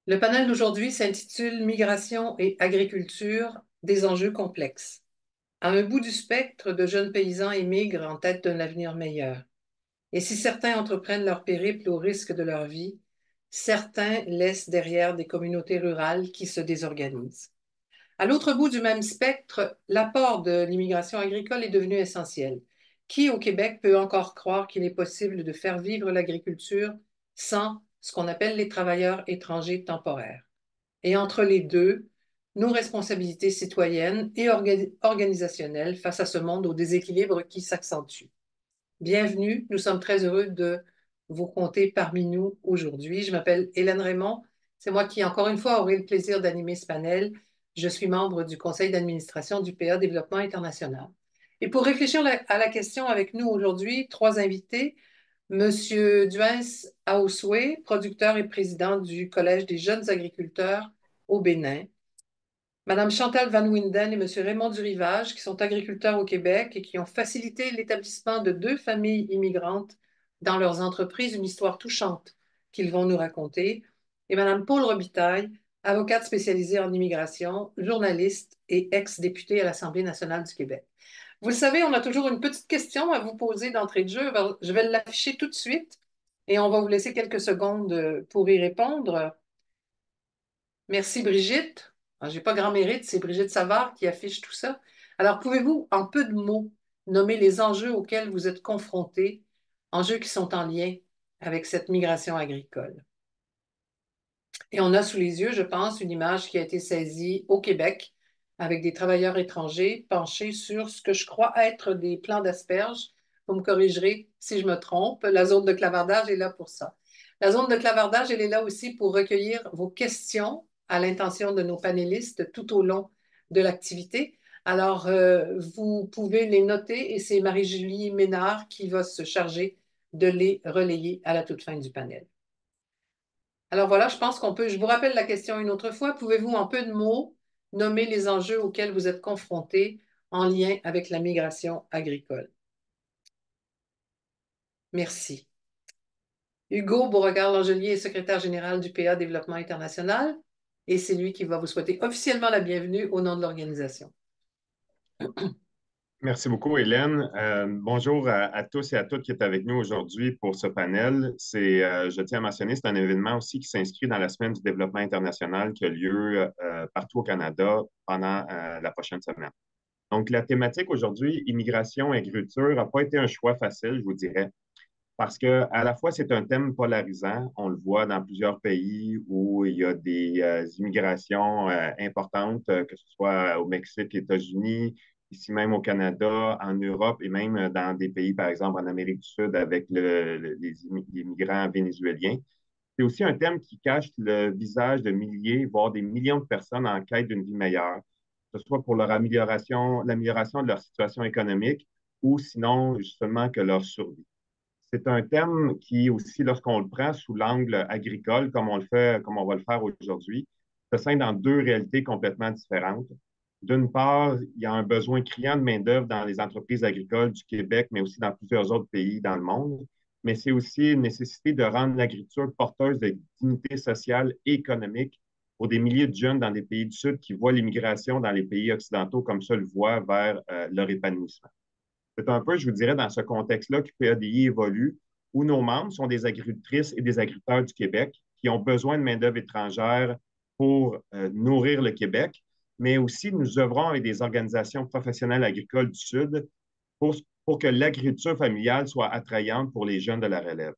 Le panel d'aujourd'hui s'intitule Migration et agriculture, des enjeux complexes. À un bout du spectre, de jeunes paysans émigrent en tête d'un avenir meilleur. Et si certains entreprennent leur périple au risque de leur vie, certains laissent derrière des communautés rurales qui se désorganisent. À l'autre bout du même spectre, l'apport de l'immigration agricole est devenu essentiel. Qui au Québec peut encore croire qu'il est possible de faire vivre l'agriculture sans ce qu'on appelle les travailleurs étrangers temporaires? Et entre les deux, nos responsabilités citoyennes et organisationnelles face à ce monde au déséquilibre qui s'accentue. Bienvenue, nous sommes très heureux de vous compter parmi nous aujourd'hui. Je m'appelle Hélène Raymond, c'est moi qui, encore une fois, aurai le plaisir d'animer ce panel. Je suis membre du conseil d'administration du PA Développement International. Et pour réfléchir à la question avec nous aujourd'hui, trois invités. Monsieur Duens Aosoué, producteur et président du Collège des jeunes agriculteurs au Bénin. Madame Chantal Van Winden et Monsieur Raymond Durivage, qui sont agriculteurs au Québec et qui ont facilité l'établissement de deux familles immigrantes dans leurs entreprises, une histoire touchante qu'ils vont nous raconter. Et Madame Paul Robitaille, avocate spécialisée en immigration, journaliste et ex-députée à l'Assemblée nationale du Québec. Vous le savez, on a toujours une petite question à vous poser d'entrée de jeu. Je vais l'afficher tout de suite et on va vous laisser quelques secondes pour y répondre. Merci Brigitte. Je n'ai pas grand mérite, c'est Brigitte Savard qui affiche tout ça. Alors, pouvez-vous, en peu de mots, nommer les enjeux auxquels vous êtes confrontés, enjeux qui sont en lien avec cette migration agricole? Et on a sous les yeux, je pense, une image qui a été saisie au Québec avec des travailleurs étrangers penchés sur ce que je crois être des plants d'asperges. Vous me corrigerez si je me trompe. La zone de clavardage est là pour ça. La zone de clavardage, elle est là aussi pour recueillir vos questions à l'intention de nos panélistes tout au long de l'activité. Alors, vous pouvez les noter et c'est Marie-Julie Ménard qui va se charger de les relayer à la toute fin du panel. Alors voilà, je pense qu'on peut, je vous rappelle la question une autre fois. Pouvez-vous, en peu de mots, nommer les enjeux auxquels vous êtes confrontés en lien avec la migration agricole? Merci. Hugo Beauregard-Langelier est secrétaire général du PA Développement International et c'est lui qui va vous souhaiter officiellement la bienvenue au nom de l'organisation. Merci beaucoup, Hélène. Bonjour à tous et à toutes qui êtes avec nous aujourd'hui pour ce panel. Je tiens à mentionner, c'est un événement aussi qui s'inscrit dans la semaine du développement international qui a lieu partout au Canada pendant la prochaine semaine. Donc, la thématique aujourd'hui, immigration et agriculture, n'a pas été un choix facile, je vous dirais, parce que à la fois, c'est un thème polarisant. On le voit dans plusieurs pays où il y a des immigrations importantes, que ce soit au Mexique, États-Unis, ici même au Canada, en Europe et même dans des pays, par exemple, en Amérique du Sud avec les migrants vénézuéliens. C'est aussi un thème qui cache le visage de milliers, voire des millions de personnes en quête d'une vie meilleure, que ce soit pour l'amélioration de leur situation économique ou sinon justement que leur survie. C'est un thème qui aussi, lorsqu'on le prend sous l'angle agricole, comme on le fait, comme on va le faire aujourd'hui, se scinde dans deux réalités complètement différentes. D'une part, il y a un besoin criant de main-d'œuvre dans les entreprises agricoles du Québec, mais aussi dans plusieurs autres pays dans le monde. Mais c'est aussi une nécessité de rendre l'agriculture porteuse de dignité sociale et économique pour des milliers de jeunes dans des pays du Sud qui voient l'immigration dans les pays occidentaux comme seule voie vers leur épanouissement. C'est un peu, je vous dirais, dans ce contexte-là que PADI évolue, où nos membres sont des agricultrices et des agriculteurs du Québec qui ont besoin de main-d'œuvre étrangère pour nourrir le Québec, mais aussi nous œuvrons avec des organisations professionnelles agricoles du Sud pour, pour que l'agriculture familiale soit attrayante pour les jeunes de la relève.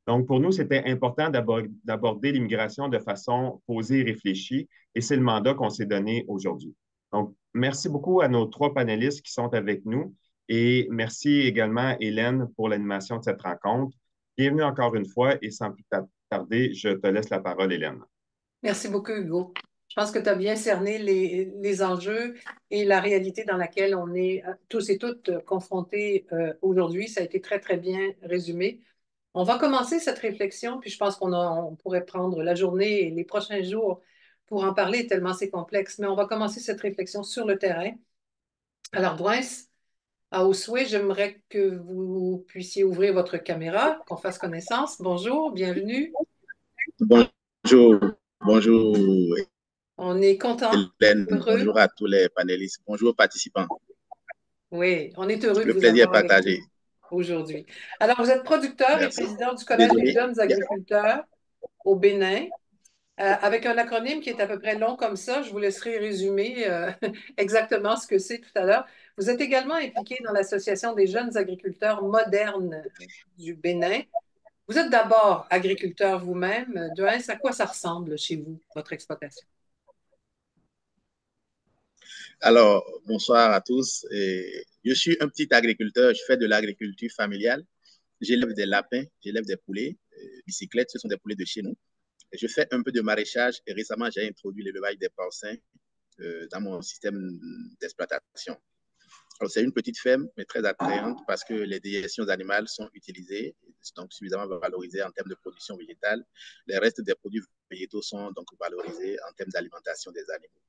Donc, pour nous, c'était important d'aborder l'immigration de façon posée et réfléchie, et c'est le mandat qu'on s'est donné aujourd'hui. Donc, merci beaucoup à nos trois panélistes qui sont avec nous, et merci également, Hélène, pour l'animation de cette rencontre. Bienvenue encore une fois, et sans plus tarder, je te laisse la parole, Hélène. Merci beaucoup, Hugo. Je pense que tu as bien cerné les enjeux et la réalité dans laquelle on est tous et toutes confrontés aujourd'hui. Ça a été très, très bien résumé. On va commencer cette réflexion, puis je pense on pourrait prendre la journée et les prochains jours pour en parler, tellement c'est complexe, mais on va commencer cette réflexion sur le terrain. Alors, Douins, à Oswey, j'aimerais que vous puissiez ouvrir votre caméra, qu'on fasse connaissance. Bonjour, bienvenue. Bonjour. Bonjour On est content, Hélène, heureux. bonjour à tous les panélistes, bonjour aux participants. Oui, on est heureux de Le vous plaisir est avoir avec nous partagé. aujourd'hui. Alors, vous êtes producteur et Merci. président du Collège des Désolé. jeunes agriculteurs au Bénin, avec un acronyme qui est à peu près long comme ça. Je vous laisserai résumer exactement ce que c'est tout à l'heure. Vous êtes également impliqué dans l'Association des jeunes agriculteurs modernes du Bénin. Vous êtes d'abord agriculteur vous-même. Duens, à quoi ça ressemble chez vous, votre exploitation? Alors, bonsoir à tous. Je suis un petit agriculteur, je fais de l'agriculture familiale. J'élève des lapins, j'élève des poulets, bicyclettes, ce sont des poulets de chez nous. Je fais un peu de maraîchage et récemment, j'ai introduit l'élevage des porcins dans mon système d'exploitation. C'est une petite ferme, mais très attrayante parce que les déjections animales sont utilisées, donc suffisamment valorisées en termes de production végétale. Les restes des produits végétaux sont donc valorisés en termes d'alimentation des animaux.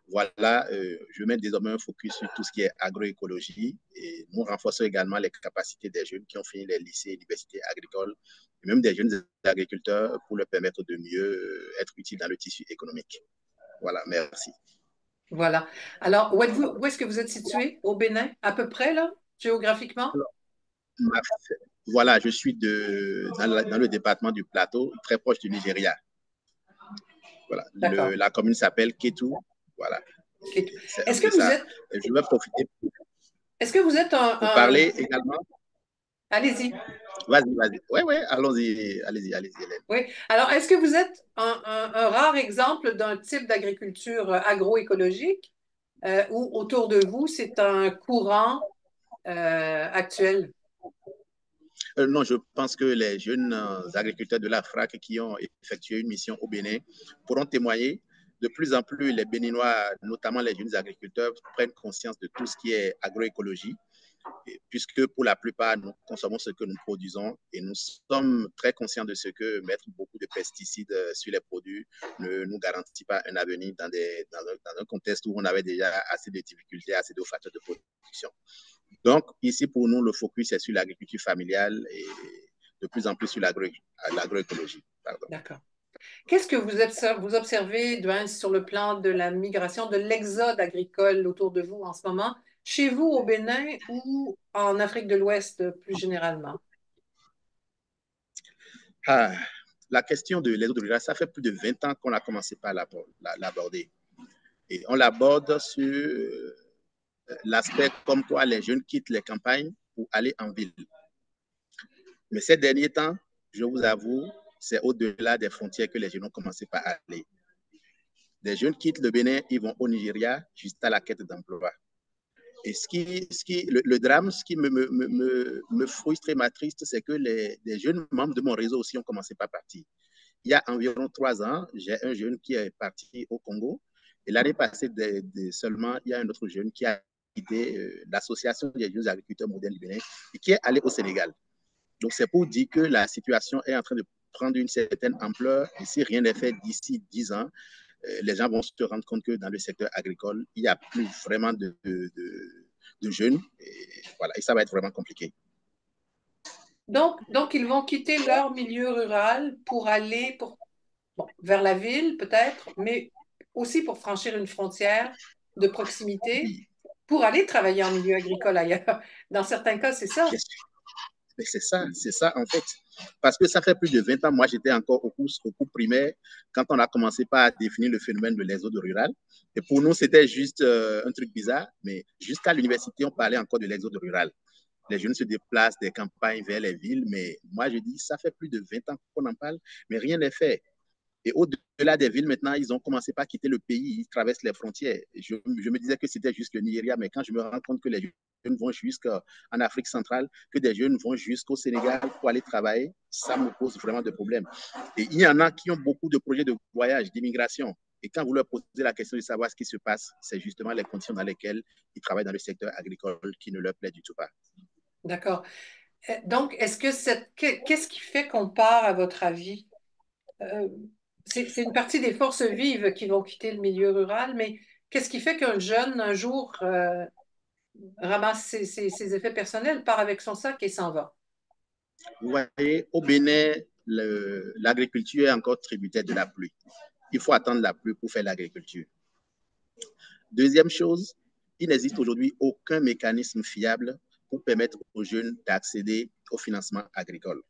Voilà, je mets désormais un focus sur tout ce qui est agroécologie et nous renforçons également les capacités des jeunes qui ont fini les lycées et universités agricoles et même des jeunes agriculteurs pour leur permettre de mieux être utiles dans le tissu économique. Voilà, merci. Voilà. Alors, où est-ce que vous êtes situé au Bénin, à peu près, là, géographiquement? Voilà, je suis dans le département du Plateau, très proche du Nigeria. Voilà, D'accord. la commune s'appelle Kétou. Voilà, Ok. c'est un Est-ce que peu vous ça. êtes, Et je vais profiter est-ce que vous êtes pour parler également. allez-y. Vas-y, vas-y. Oui, oui, allons-y, allez-y, allez-y, Hélène. Oui. Alors, est-ce que vous êtes un rare exemple d'un type d'agriculture agroécologique où autour de vous, c'est un courant actuel? Non, je pense que les jeunes agriculteurs de la FRAC qui ont effectué une mission au Bénin pourront témoigner. De plus en plus, les Béninois, notamment les jeunes agriculteurs, prennent conscience de tout ce qui est agroécologie, puisque pour la plupart, nous consommons ce que nous produisons et nous sommes très conscients de ce que mettre beaucoup de pesticides sur les produits ne nous garantit pas un avenir dans un contexte où on avait déjà assez de difficultés, assez de facteurs de production. Donc, ici, pour nous, le focus est sur l'agriculture familiale et de plus en plus sur l'agroécologie. D'accord. Qu'est-ce que vous observez, Dwayne, sur le plan de la migration, de l'exode agricole autour de vous en ce moment, chez vous au Bénin ou en Afrique de l'Ouest plus généralement? Ah, la question de l'exode rural, ça fait plus de 20 ans qu'on a commencé par l'aborder. Et on l'aborde sur l'aspect comme quoi les jeunes quittent les campagnes pour aller en ville. Mais ces derniers temps, je vous avoue, c'est au-delà des frontières que les jeunes ont commencé par aller. Les jeunes quittent le Bénin, ils vont au Nigeria, juste à la quête d'emploi. Et le drame, ce qui me frustre et m'attriste, c'est que les jeunes membres de mon réseau aussi ont commencé par partir. Il y a environ 3 ans, j'ai un jeune qui est parti au Congo. Et l'année passée, seulement, il y a un autre jeune qui a quitté l'association des jeunes agriculteurs modernes du Bénin et qui est allé au Sénégal. Donc, c'est pour dire que la situation est en train de prendre une certaine ampleur. Et si rien n'est fait d'ici 10 ans, les gens vont se rendre compte que dans le secteur agricole, il n'y a plus vraiment de jeunes. Et, voilà, et ça va être vraiment compliqué. Donc, ils vont quitter leur milieu rural pour aller vers la ville, peut-être, mais aussi pour franchir une frontière de proximité Oui, pour aller travailler en milieu agricole ailleurs. Dans certains cas, c'est ça. mais c'est ça en fait. Parce que ça fait plus de 20 ans, moi j'étais encore au cours primaire quand on a commencé par définir le phénomène de l'exode rural. Et pour nous, c'était juste un truc bizarre, mais jusqu'à l'université, on parlait encore de l'exode rural. Les jeunes se déplacent des campagnes vers les villes, mais moi je dis, ça fait plus de 20 ans qu'on en parle, mais rien n'est fait. Et au-delà des villes, maintenant, ils ont commencé par quitter le pays, ils traversent les frontières. Je me disais que c'était juste le Nigeria, mais quand je me rends compte que les jeunes vont jusqu'en Afrique centrale, que des jeunes vont jusqu'au Sénégal pour aller travailler, ça me pose vraiment de problèmes. Et il y en a qui ont beaucoup de projets de voyage, d'immigration. Et quand vous leur posez la question de savoir ce qui se passe, c'est justement les conditions dans lesquelles ils travaillent dans le secteur agricole qui ne leur plaît du tout pas. D'accord. Donc, qu'est-ce qui fait qu'on part, à votre avis? Euh, c'est une partie des forces vives qui vont quitter le milieu rural, mais qu'est-ce qui fait qu'un jeune, un jour, ramasse ses effets personnels, part avec son sac et s'en va? Vous voyez, au Bénin, l'agriculture est encore tributaire de la pluie. il faut attendre la pluie pour faire l'agriculture. Deuxième chose, il n'existe aujourd'hui aucun mécanisme fiable pour permettre aux jeunes d'accéder au financement agricole.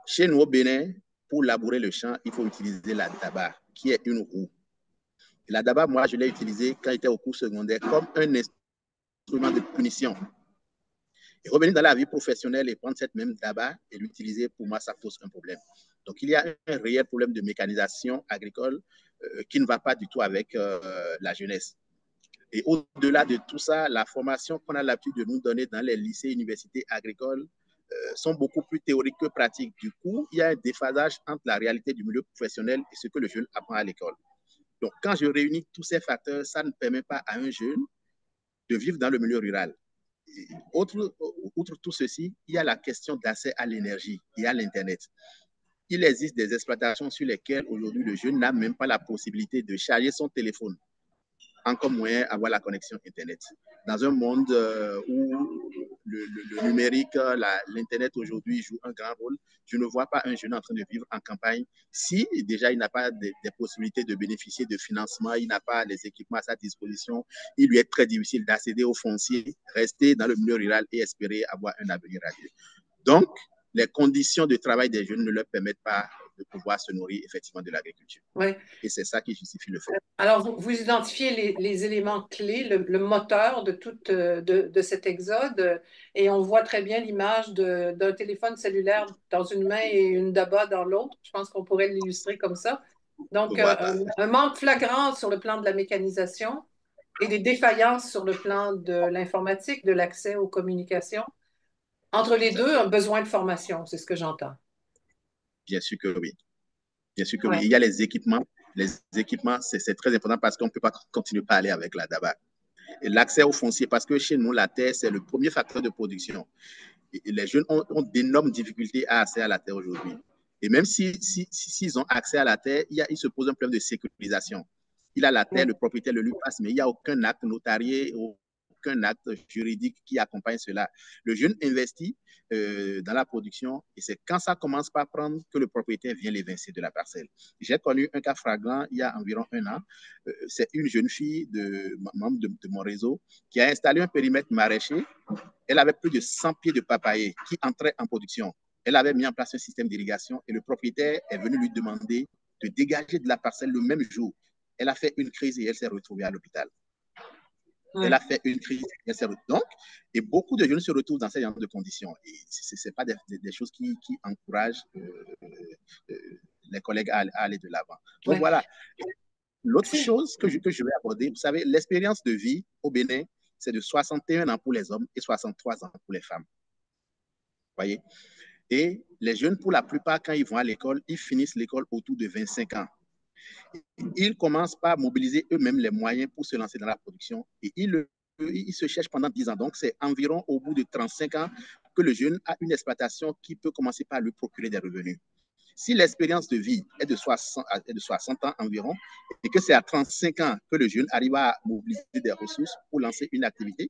Chez nous au Bénin, pour labourer le champ, il faut utiliser la daba, qui est une roue. Et la daba, moi, je l'ai utilisée quand j'étais au cours secondaire comme un instrument de punition. Et revenir dans la vie professionnelle et prendre cette même daba et l'utiliser, pour moi, ça pose un problème. Donc, il y a un réel problème de mécanisation agricole qui ne va pas du tout avec la jeunesse. Et au-delà de tout ça, la formation qu'on a l'habitude de nous donner dans les lycées et universités agricoles sont beaucoup plus théoriques que pratiques. Du coup, il y a un déphasage entre la réalité du milieu professionnel et ce que le jeune apprend à l'école. Donc, quand je réunis tous ces facteurs, ça ne permet pas à un jeune de vivre dans le milieu rural. Outre tout ceci, il y a la question d'accès à l'énergie et à l'Internet. Il existe des exploitations sur lesquelles aujourd'hui le jeune n'a même pas la possibilité de charger son téléphone, encore moins avoir la connexion Internet. Dans un monde où le numérique, l'Internet aujourd'hui joue un grand rôle, je ne vois pas un jeune en train de vivre en campagne si déjà il n'a pas des possibilités de bénéficier de financement, il n'a pas les équipements à sa disposition, il lui est très difficile d'accéder au foncier, rester dans le milieu rural et espérer avoir un avenir radieux. Donc, les conditions de travail des jeunes ne leur permettent pas de pouvoir se nourrir effectivement de l'agriculture. Oui. Et c'est ça qui justifie le fait. Alors, vous identifiez les éléments clés, le moteur de cet exode, et on voit très bien l'image d'un téléphone cellulaire dans une main et une daba dans l'autre. Je pense qu'on pourrait l'illustrer comme ça. Donc, Voilà. un manque flagrant sur le plan de la mécanisation et des défaillances sur le plan de l'informatique, de l'accès aux communications. Entre les deux, un besoin de formation, c'est ce que j'entends. Bien sûr que oui. Bien sûr que Ouais. oui. Il y a les équipements. Les équipements, c'est très important parce qu'on ne peut pas continuer à aller avec la daba. Et l'accès au foncier, parce que chez nous, la terre, c'est le premier facteur de production. Et les jeunes ont d'énormes difficultés à accéder à la terre aujourd'hui. Et même s'ils ont accès à la terre, il se pose un problème de sécurisation. Il a la terre, le propriétaire le lui passe, mais il n'y a aucun acte notarié, aucun acte juridique qui accompagne cela. Le jeune investit dans la production et c'est quand ça commence par prendre que le propriétaire vient l'évincer de la parcelle. J'ai connu un cas flagrant il y a environ un an. C'est une jeune fille membre de mon réseau qui a installé un périmètre maraîcher. Elle avait plus de 100 pieds de papayer qui entraient en production. Elle avait mis en place un système d'irrigation et le propriétaire est venu lui demander de dégager de la parcelle le même jour. Elle a fait une crise et elle s'est retrouvée à l'hôpital. Ouais. Elle a fait une crise. Donc, et beaucoup de jeunes se retrouvent dans ce genre de conditions. Et ce n'est pas des choses qui encouragent les collègues à aller de l'avant. Donc, voilà. L'autre chose que je vais aborder, vous savez, l'expérience de vie au Bénin, c'est de 61 ans pour les hommes et 63 ans pour les femmes. Vous voyez? Et les jeunes, pour la plupart, quand ils vont à l'école, ils finissent l'école autour de 25 ans. Ils commencent par mobiliser eux-mêmes les moyens pour se lancer dans la production et ils se cherchent pendant 10 ans. Donc, c'est environ au bout de 35 ans que le jeune a une exploitation qui peut commencer par lui procurer des revenus. Si l'expérience de vie est de 60 ans environ et que c'est à 35 ans que le jeune arrive à mobiliser des ressources pour lancer une activité,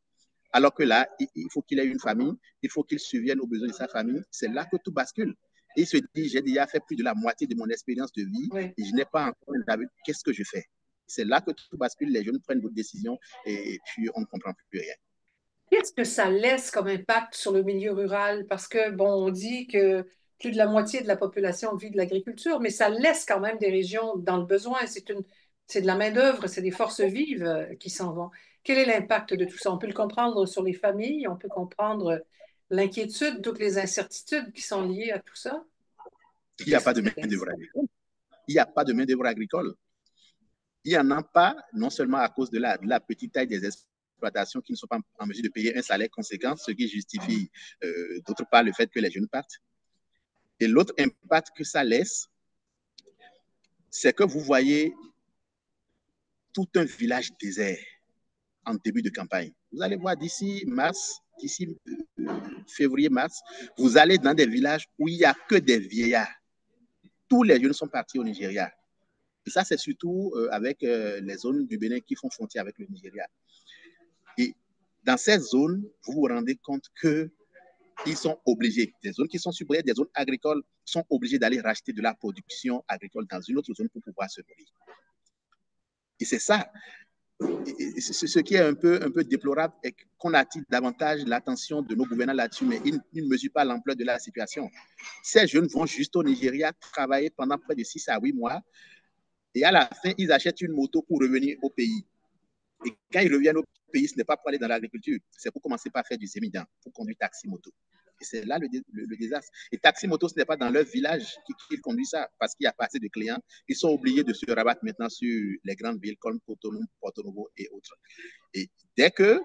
alors que là, il faut qu'il ait une famille, il faut qu'il subvienne aux besoins de sa famille, c'est là que tout bascule. Et il se dit, j'ai déjà fait plus de la moitié de mon expérience de vie et je n'ai pas encore une habitude. Qu'est-ce que je fais? C'est là que tout bascule, les jeunes prennent d'autres décisions et puis on ne comprend plus rien. Qu'est-ce que ça laisse comme impact sur le milieu rural? Parce que, bon, on dit que plus de la moitié de la population vit de l'agriculture, mais ça laisse quand même des régions dans le besoin. C'est de la main-d'œuvre, c'est des forces vives qui s'en vont. Quel est l'impact de tout ça? On peut le comprendre sur les familles, on peut comprendre l'inquiétude, toutes les incertitudes qui sont liées à tout ça. Il n'y a pas de main-d'œuvre agricole. Il n'y a pas de main-d'œuvre agricole. Il n'y en a pas, non seulement à cause de la petite taille des exploitations qui ne sont pas en mesure de payer un salaire conséquent, ce qui justifie d'autre part le fait que les jeunes partent. Et l'autre impact que ça laisse, c'est que vous voyez tout un village désert en début de campagne. Vous allez voir d'ici février-mars, vous allez dans des villages où il n'y a que des vieillards. Tous les jeunes sont partis au Nigeria. Et ça, c'est surtout avec les zones du Bénin qui font frontière avec le Nigeria. Et dans ces zones, vous vous rendez compte que ils sont obligés, des zones qui sont subventionnées, des zones agricoles, sont obligées d'aller racheter de la production agricole dans une autre zone pour pouvoir se nourrir. Et c'est ça, ce qui est un peu déplorable est qu'on attire davantage l'attention de nos gouvernants là-dessus, mais ils ne mesurent pas l'ampleur de la situation. Ces jeunes vont juste au Nigeria travailler pendant près de 6 à 8 mois et à la fin, ils achètent une moto pour revenir au pays. Et quand ils reviennent au pays, ce n'est pas pour aller dans l'agriculture, c'est pour commencer par faire du sémidan, pour conduire taxi-moto. Et c'est là le désastre. Et taxi-moto, ce n'est pas dans leur village qu'ils conduisent ça, parce qu'il n'y a pas assez de clients. Ils sont obligés de se rabattre maintenant sur les grandes villes comme Cotonou, Porto Novo et autres. Et dès que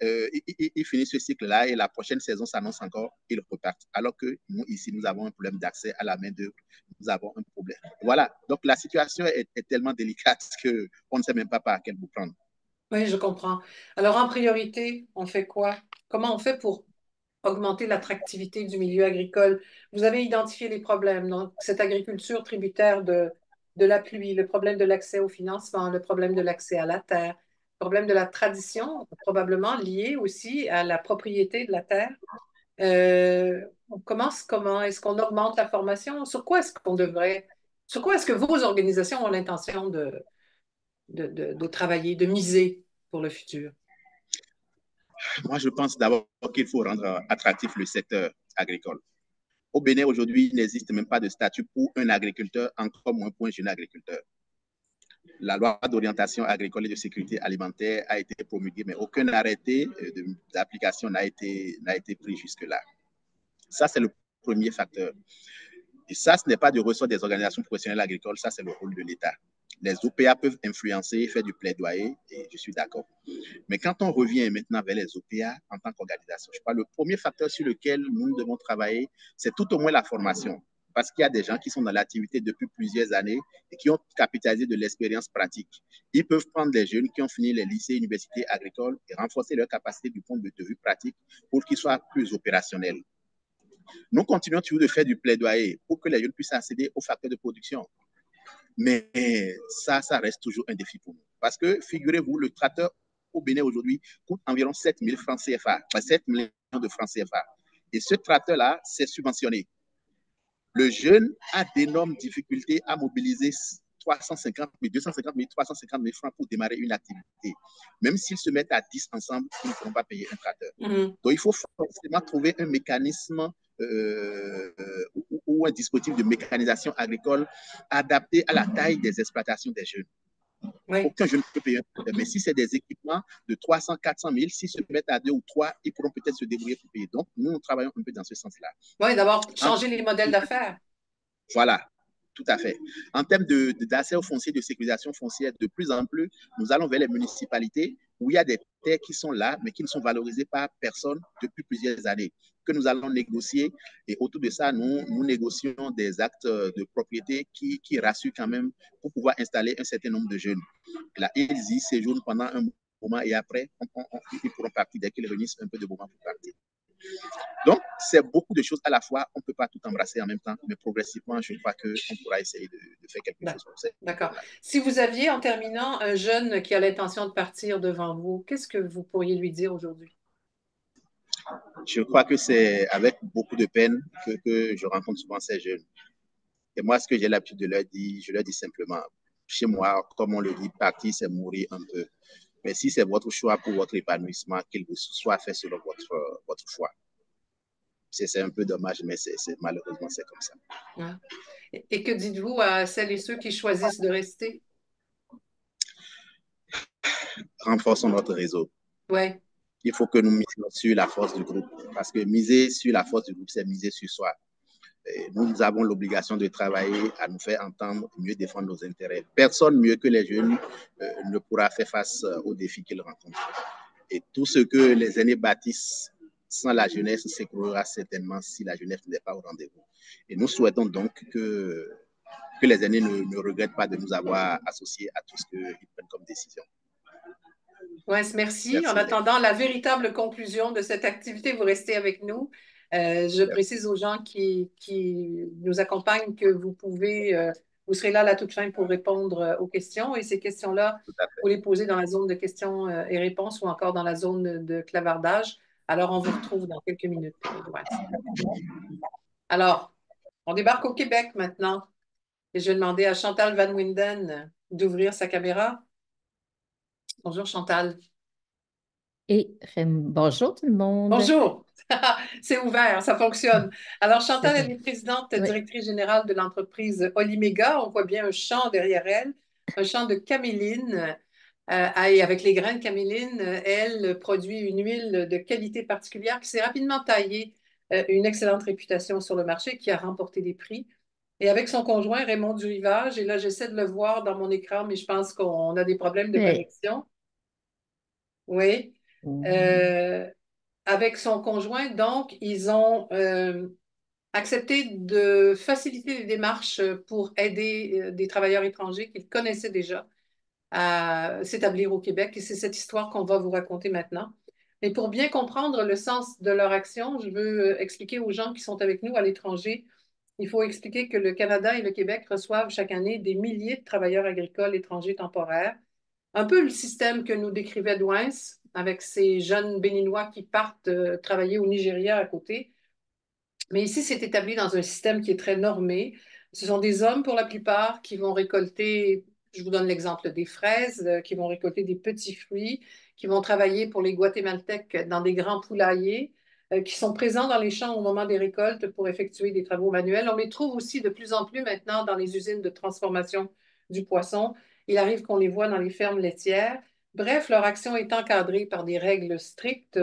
ils finissent ce cycle-là et la prochaine saison s'annonce encore, ils repartent. Alors que nous, ici, nous avons un problème d'accès à la main-d'œuvre. Nous avons un problème. Voilà. Donc, la situation est tellement délicate qu'on ne sait même pas par quel bout prendre. Oui, je comprends. Alors, en priorité, on fait quoi? Comment on fait pour augmenter l'attractivité du milieu agricole? Vous avez identifié les problèmes, donc cette agriculture tributaire de la pluie, le problème de l'accès au financement, le problème de l'accès à la terre, le problème de la tradition, probablement lié aussi à la propriété de la terre. On commence comment? Est-ce qu'on augmente la formation? Sur quoi est-ce que vos organisations ont l'intention de travailler, de miser pour le futur? Moi, je pense d'abord qu'il faut rendre attractif le secteur agricole. Au Bénin, aujourd'hui, il n'existe même pas de statut pour un agriculteur, encore moins pour un jeune agriculteur. La loi d'orientation agricole et de sécurité alimentaire a été promulguée, mais aucun arrêté d'application n'a été pris jusque-là. Ça, c'est le premier facteur. Et ça, ce n'est pas du ressort des organisations professionnelles agricoles, ça, c'est le rôle de l'État. Les OPA peuvent influencer, faire du plaidoyer, et je suis d'accord. Mais quand on revient maintenant vers les OPA en tant qu'organisation, je crois que le premier facteur sur lequel nous devons travailler, c'est tout au moins la formation. Parce qu'il y a des gens qui sont dans l'activité depuis plusieurs années et qui ont capitalisé de l'expérience pratique. Ils peuvent prendre des jeunes qui ont fini les lycées et universités agricoles et renforcer leur capacité du point de vue pratique pour qu'ils soient plus opérationnels. Nous continuons toujours de faire du plaidoyer pour que les jeunes puissent accéder aux facteurs de production. Mais ça reste toujours un défi pour nous. Parce que, figurez-vous, le tracteur au Bénin aujourd'hui coûte environ 7 000 francs CFA, 7 millions de francs CFA. Et ce tracteur-là, c'est subventionné. Le jeune a d'énormes difficultés à mobiliser 350 000, 250 000, 350 000 francs pour démarrer une activité. Même s'ils se mettent à 10 ensemble, ils ne pourront pas payer un tracteur. Donc, il faut forcément trouver un mécanisme ou un dispositif de mécanisation agricole adapté à la taille des exploitations des jeunes. Oui. Aucun jeune ne peut payer un tracteur. Mais si c'est des équipements de 300, 400 000, s'ils se mettent à 2 ou 3, ils pourront peut-être se débrouiller pour payer. Donc, nous travaillons un peu dans ce sens-là. Oui, d'abord, changer les modèles d'affaires. Voilà, tout à fait. En termes d'accès au foncier, de sécurisation foncière, de plus en plus, nous allons vers les municipalités où il y a des terres qui sont là, mais qui ne sont valorisées par personne depuis plusieurs années, que nous allons négocier. Et autour de ça, nous négocions des actes de propriété qui rassurent quand même pour pouvoir installer un certain nombre de jeunes. Et là, ils y séjournent pendant un moment et après, ils pourront partir dès qu'ils réunissent un peu de moments pour partir. Donc, c'est beaucoup de choses à la fois. On ne peut pas tout embrasser en même temps, mais progressivement, je crois qu'on pourra essayer de faire quelque chose pour ça. D'accord. Si vous aviez, en terminant, un jeune qui a l'intention de partir devant vous, qu'est-ce que vous pourriez lui dire aujourd'hui? Je crois que c'est avec beaucoup de peine que je rencontre souvent ces jeunes. Et moi, ce que j'ai l'habitude de leur dire, je leur dis simplement, chez moi, comme on le dit, partir, c'est mourir un peu. Mais si c'est votre choix pour votre épanouissement, qu'il vous soit fait selon votre foi. C'est un peu dommage, mais malheureusement, c'est comme ça. Ah. Et que dites-vous à celles et ceux qui choisissent de rester? Renforçons notre réseau. Ouais. Il faut que nous misions sur la force du groupe, parce que miser sur la force du groupe, c'est miser sur soi. Et nous avons l'obligation de travailler à nous faire entendre, mieux défendre nos intérêts. Personne mieux que les jeunes ne pourra faire face aux défis qu'ils rencontrent. Et tout ce que les aînés bâtissent sans la jeunesse s'écroulera certainement si la jeunesse n'est pas au rendez-vous. Et nous souhaitons donc que les aînés ne regrettent pas de nous avoir associés à tout ce qu'ils prennent comme décision. Ouais, merci. En attendant la véritable conclusion de cette activité, vous restez avec nous. Je précise aux gens qui nous accompagnent que vous serez là à la toute fin pour répondre aux questions. Et ces questions-là, vous les posez dans la zone de questions et réponses ou encore dans la zone de clavardage. Alors, on vous retrouve dans quelques minutes, Douance. Alors, on débarque au Québec maintenant. Et je vais demander à Chantal Van Winden d'ouvrir sa caméra. Bonjour Chantal. Et bonjour tout le monde. Bonjour. C'est ouvert, ça fonctionne. Alors C'est Chantal, ça. elle est présidente Oui. directrice générale de l'entreprise Oliméga. On voit bien un champ derrière elle, un champ de caméline. Et avec les grains de caméline, elle produit une huile de qualité particulière qui s'est rapidement taillée une excellente réputation sur le marché, qui a remporté des prix. Et avec son conjoint Raymond Durivage, et là j'essaie de le voir dans mon écran, mais je pense qu'on a des problèmes de Oui. connexion. Oui. Euh, avec son conjoint, donc, ils ont accepté de faciliter les démarches pour aider des travailleurs étrangers qu'ils connaissaient déjà à s'établir au Québec. Et c'est cette histoire qu'on va vous raconter maintenant. Et pour bien comprendre le sens de leur action, je veux expliquer aux gens qui sont avec nous à l'étranger. Il faut expliquer que le Canada et le Québec reçoivent chaque année des milliers de travailleurs agricoles étrangers temporaires. Un peu le système que nous décrivait Douins avec ces jeunes Béninois qui partent travailler au Nigeria à côté. Mais ici, c'est établi dans un système qui est très normé. Ce sont des hommes pour la plupart qui vont récolter, je vous donne l'exemple des fraises, qui vont récolter des petits fruits, qui vont travailler pour les Guatémaltèques dans des grands poulaillers, qui sont présents dans les champs au moment des récoltes pour effectuer des travaux manuels. On les trouve aussi de plus en plus maintenant dans les usines de transformation du poisson. Il arrive qu'on les voit dans les fermes laitières. Bref, leur action est encadrée par des règles strictes.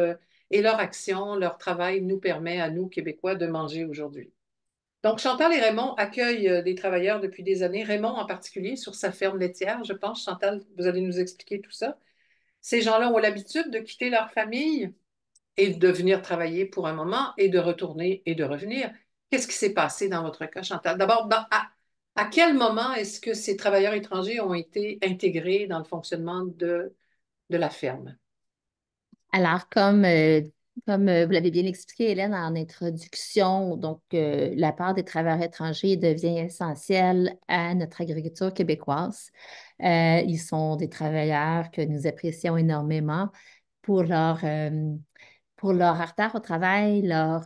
Et leur action, leur travail nous permet à nous, Québécois, de manger aujourd'hui. Donc, Chantal et Raymond accueillent des travailleurs depuis des années. Raymond en particulier sur sa ferme laitière, je pense. Chantal, vous allez nous expliquer tout ça. Ces gens-là ont l'habitude de quitter leur famille et de venir travailler pour un moment et de retourner et de revenir. Qu'est-ce qui s'est passé dans votre cas, Chantal? D'abord, à quel moment est-ce que ces travailleurs étrangers ont été intégrés dans le fonctionnement de la ferme? Alors, comme vous l'avez bien expliqué, Hélène, en introduction, donc la part des travailleurs étrangers devient essentielle à notre agriculture québécoise. Ils sont des travailleurs que nous apprécions énormément pour pour leur retard au travail, leur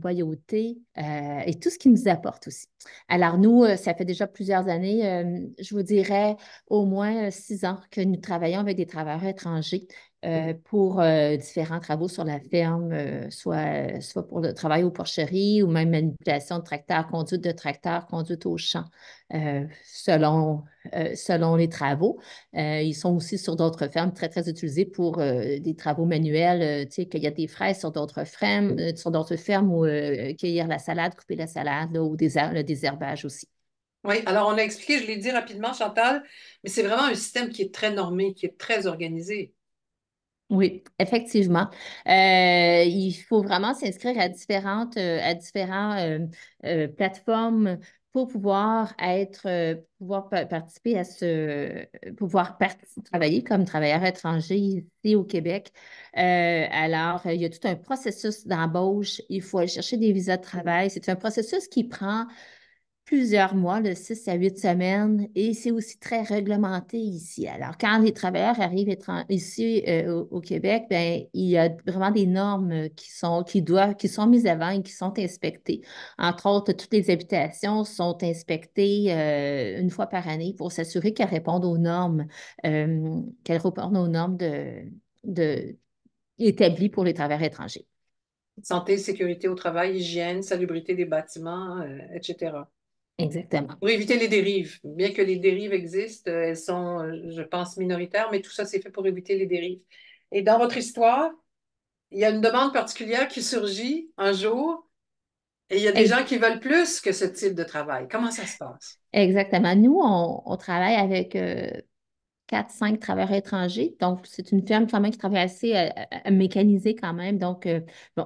loyauté et tout ce qu'ils nous apportent aussi. Alors nous, ça fait déjà plusieurs années, je vous dirais au moins 6 ans que nous travaillons avec des travailleurs étrangers pour différents travaux sur la ferme, soit pour le travail aux porcheries ou même manipulation de tracteurs, conduite de tracteurs, conduite au champ, selon les travaux. Ils sont aussi sur d'autres fermes très, très utilisés pour des travaux manuels, tu sais, cueillir des fraises sur d'autres fermes ou cueillir la salade, couper la salade, là, ou le désherbage aussi. Oui, alors on a expliqué, je l'ai dit rapidement, Chantal, mais c'est vraiment un système qui est très normé, qui est très organisé. Oui, effectivement. Il faut vraiment s'inscrire à différents plateformes pour pouvoir participer travailler comme travailleur étranger ici au Québec. Alors, il y a tout un processus d'embauche. Il faut aller chercher des visas de travail. C'est un processus qui prend plusieurs mois, de 6 à 8 semaines, et c'est aussi très réglementé ici. Alors, quand les travailleurs arrivent ici au Québec, ben, il y a vraiment des normes qui sont mises avant et qui sont inspectées. Entre autres, toutes les habitations sont inspectées une fois par année pour s'assurer qu'elles répondent aux normes établies pour les travailleurs étrangers. Santé, sécurité au travail, hygiène, salubrité des bâtiments, etc. Exactement. Pour éviter les dérives. Bien que les dérives existent, elles sont, je pense, minoritaires, mais tout ça, c'est fait pour éviter les dérives. Et dans votre histoire, il y a une demande particulière qui surgit un jour, et il y a des gens qui veulent plus que ce type de travail. Comment ça se passe? Exactement. Nous, on travaille avec 4, 5 travailleurs étrangers. Donc, c'est une firme quand même qui travaille assez mécanisée quand même. Donc,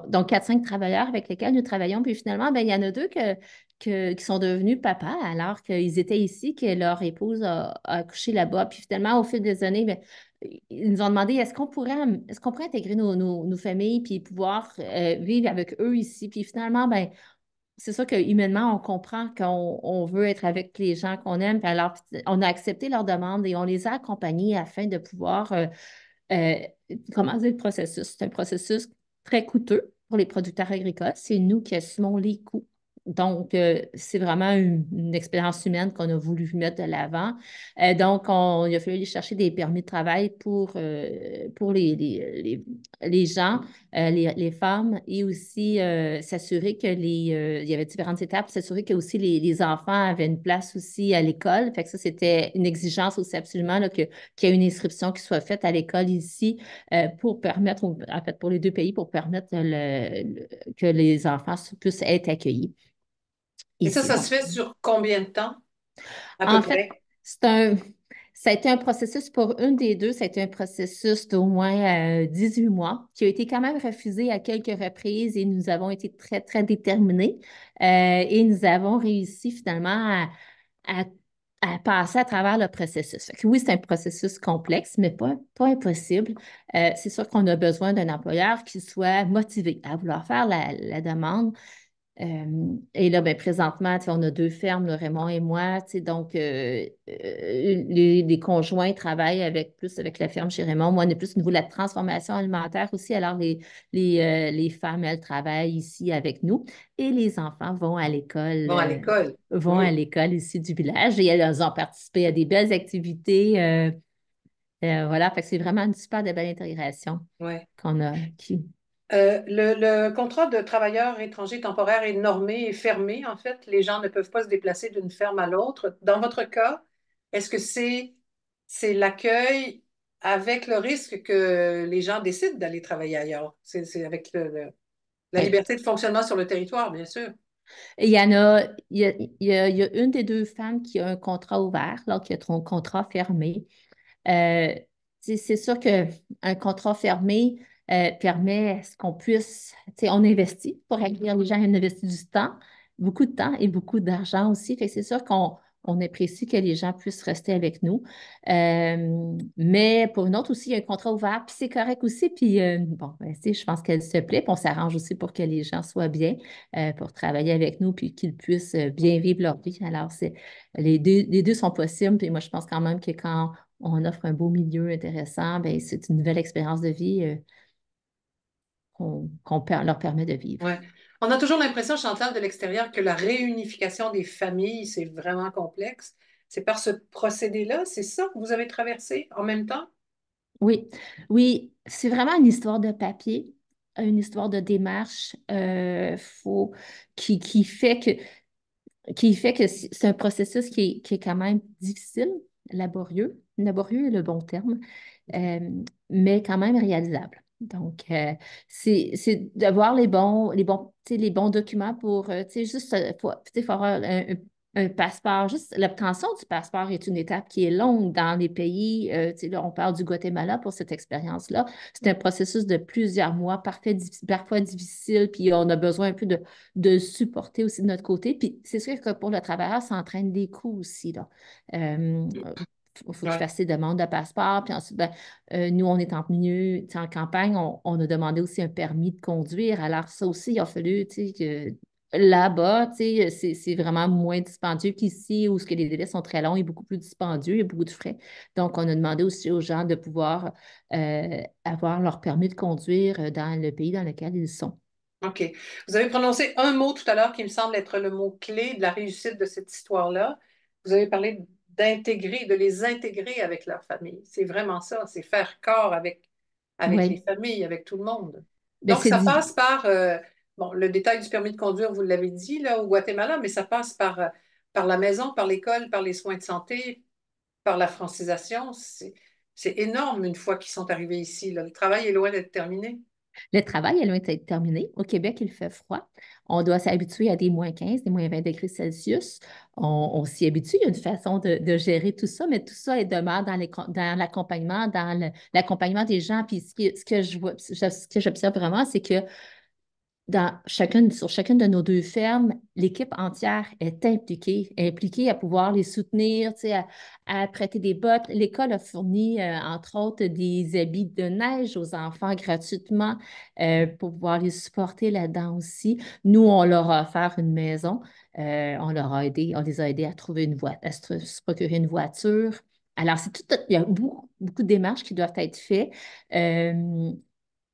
donc 4, 5 travailleurs avec lesquels nous travaillons. Puis finalement, ben, il y en a deux qui sont devenus papas alors qu'ils étaient ici, que leur épouse a accouché là-bas. Puis finalement, au fil des années, ben, ils nous ont demandé est-ce qu'on pourrait intégrer nos familles puis pouvoir vivre avec eux ici. Puis finalement, ben, c'est sûr que humainement, on comprend qu'on veut être avec les gens qu'on aime. Puis alors, on a accepté leur demande et on les a accompagnés afin de pouvoir commencer le processus. C'est un processus très coûteux pour les producteurs agricoles. C'est nous qui assumons les coûts. Donc, c'est vraiment une expérience humaine qu'on a voulu mettre de l'avant. Donc, il a fallu aller chercher des permis de travail pour les gens, les femmes, et aussi s'assurer que il y avait différentes étapes, s'assurer que aussi les enfants avaient une place aussi à l'école. Fait que ça, c'était une exigence aussi absolument là, qu'il y ait une inscription qui soit faite à l'école ici pour permettre, en fait, pour les deux pays, pour permettre que les enfants puissent être accueillis Et ça, ici. ça Donc, se fait sur combien de temps, à peu en fait, près? c'est un, ça a été un processus pour une des deux, ça a été un processus d'au moins 18 mois qui a été quand même refusé à quelques reprises et nous avons été très, très déterminés et nous avons réussi finalement à, à passer à travers le processus. Fait que oui, c'est un processus complexe, mais pas impossible. C'est sûr qu'on a besoin d'un employeur qui soit motivé à vouloir faire la demande. Et là, ben, présentement, tu sais, on a deux fermes, là, Raymond et moi. Tu sais, donc, les conjoints travaillent plus avec la ferme chez Raymond. Moi, on est plus au niveau de la transformation alimentaire aussi. Alors, les femmes, elles travaillent ici avec nous. Et les enfants Bon, à l'école. vont à Oui, l'école ici du village. Et elles ont participé à des belles activités. Voilà, fait que c'est vraiment une super de belle intégration oui. qu'on a. Le contrat de travailleur étranger temporaire est normé et fermé, en fait. Les gens ne peuvent pas se déplacer d'une ferme à l'autre. Dans votre cas, est-ce que c'est l'accueil avec le risque que les gens décident d'aller travailler ailleurs? C'est avec la Ben, liberté de fonctionnement sur le territoire, bien sûr. il y en a, il y a une des deux femmes qui a un contrat ouvert, l'autre qui a un contrat fermé. Euh, c'est sûr qu'un contrat fermé permet à ce qu'on puisse, tu sais, on investit pour accueillir les gens, on investit du temps, beaucoup de temps et beaucoup d'argent aussi. Fait que c'est sûr qu'on apprécie que les gens puissent rester avec nous. Mais pour une autre aussi, il y a un contrat ouvert, puis c'est correct aussi. Puis bon, ben, tu sais, je pense qu'elle se plaît, puis on s'arrange aussi pour que les gens soient bien, pour travailler avec nous, puis qu'ils puissent bien vivre leur vie. Alors, les deux sont possibles, puis moi, je pense quand même que quand on offre un beau milieu intéressant, ben, c'est une nouvelle expérience de vie leur permet de vivre. Ouais. On a toujours l'impression, Chantal, de l'extérieur, que la réunification des familles, c'est vraiment complexe. C'est par ce procédé-là, c'est ça que vous avez traversé en même temps? Oui, oui, c'est vraiment une histoire de papier, une histoire de démarche qui, qui fait que, qui fait que c'est un processus qui est quand même difficile, laborieux. Laborieux est le bon terme, euh, mais quand même réalisable. Donc, c'est d'avoir tu sais, les bons documents pour, tu sais, juste, tu sais, faut avoir un passeport. Juste l'obtention du passeport est une étape qui est longue dans les pays. Tu sais, là, on parle du Guatemala pour cette expérience-là. C'est un processus de plusieurs mois, parfois difficile, puis on a besoin un peu de supporter aussi de notre côté. Puis c'est sûr que pour le travailleur, ça entraîne des coûts aussi, là. Il faut qu'il Ouais. fasse ses demandes de passeport. Puis ensuite, ben, nous, on est en milieu, tu sais, en campagne, on a demandé aussi un permis de conduire. Alors, ça aussi, il a fallu, tu sais, que là-bas, tu sais, c'est vraiment moins dispendieux qu'ici, où ce que les délais sont très longs et beaucoup plus dispendieux, il y a beaucoup de frais. Donc, on a demandé aussi aux gens de pouvoir avoir leur permis de conduire dans le pays dans lequel ils sont. OK. Vous avez prononcé un mot tout à l'heure qui me semble être le mot clé de la réussite de cette histoire-là. Vous avez parlé d'intégrer, de les intégrer avec leur famille. C'est vraiment ça, c'est faire corps avec les Oui. familles, avec tout le monde. Ben, Donc, c'est ça dit. passe par, bon, le détail du permis de conduire, vous l'avez dit, là, au Guatemala, mais ça passe par la maison, par l'école, par les soins de santé, par la francisation. C'est énorme une fois qu'ils sont arrivés ici, là. Le travail est loin d'être terminé. Le travail est loin d'être terminé. Au Québec, il fait froid. On doit s'habituer à des -15, des -20 degrés Celsius. On s'y habitue. Il y a une façon de gérer tout ça, mais tout ça est demeure dans l'accompagnement, l'accompagnement des gens. Puis ce que je vois, ce que j'observe vraiment, c'est que sur chacune de nos deux fermes, l'équipe entière est impliquée à pouvoir les soutenir, tu sais, à prêter des bottes. L'école a fourni, entre autres, des habits de neige aux enfants gratuitement pour pouvoir les supporter là-dedans aussi. Nous, on leur a offert une maison. On les a aidés à trouver à se procurer une voiture. Alors, il y a beaucoup, beaucoup de démarches qui doivent être faites.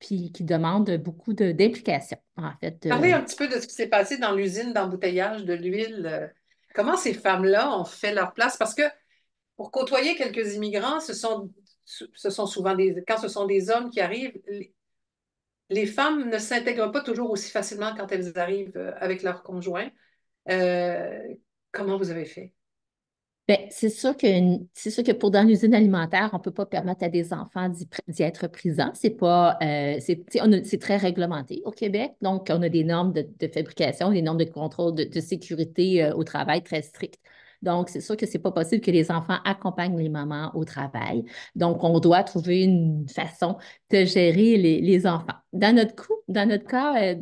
puis qui demande beaucoup d'implication, en fait. Parlez un petit peu de ce qui s'est passé dans l'usine d'embouteillage de l'huile. Comment ces femmes-là ont fait leur place? Parce que pour côtoyer quelques immigrants, ce sont souvent quand ce sont des hommes qui arrivent, les femmes ne s'intègrent pas toujours aussi facilement quand elles arrivent avec leurs conjoints. Euh, Comment vous avez fait? ben, c'est sûr que pour dans l'usine alimentaire, on ne peut pas permettre à des enfants d'y être présents. C'est pas tu sais, c'est très réglementé au Québec. Donc, on a des normes de fabrication, des normes de contrôle de sécurité au travail très strictes. Donc, c'est sûr que c'est pas possible que les enfants accompagnent les mamans au travail. Donc, on doit trouver une façon de gérer les enfants. Dans notre cas,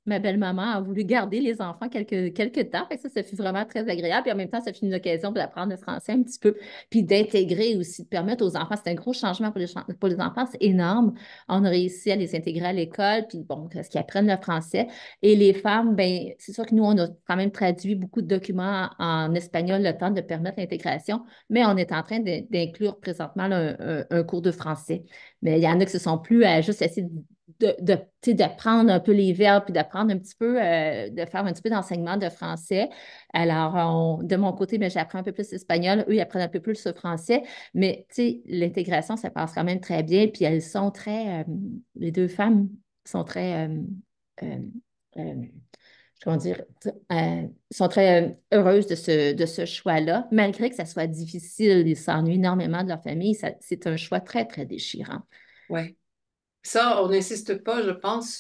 ma belle-maman a voulu garder les enfants quelques temps. Fait que ça fut vraiment très agréable. Puis en même temps, ça fut une occasion d'apprendre le français un petit peu, puis d'intégrer aussi, de permettre aux enfants. C'est un gros changement pour les enfants, c'est énorme. On a réussi à les intégrer à l'école, puis bon, parce qu'ils apprennent le français. Et les femmes, ben, c'est sûr que nous, on a quand même traduit beaucoup de documents en espagnol le temps de permettre l'intégration, mais on est en train d'inclure présentement là, un cours de français. Mais il y en a qui se sont plus à juste essayer tu sais, d'apprendre un peu les verbes, puis d'apprendre un petit peu, de faire un petit peu d'enseignement de français. Alors, de mon côté, ben, j'apprends un peu plus l'espagnol, eux, ils apprennent un peu plus le français, mais tu sais, l'intégration, ça passe quand même très bien, puis elles sont les deux femmes sont très, euh, euh, comment dire, sont très heureuses de ce choix-là, malgré que ça soit difficile, ils s'ennuient énormément de leur famille, c'est un choix très, très déchirant. Ouais. Ça, on n'insiste pas, je pense,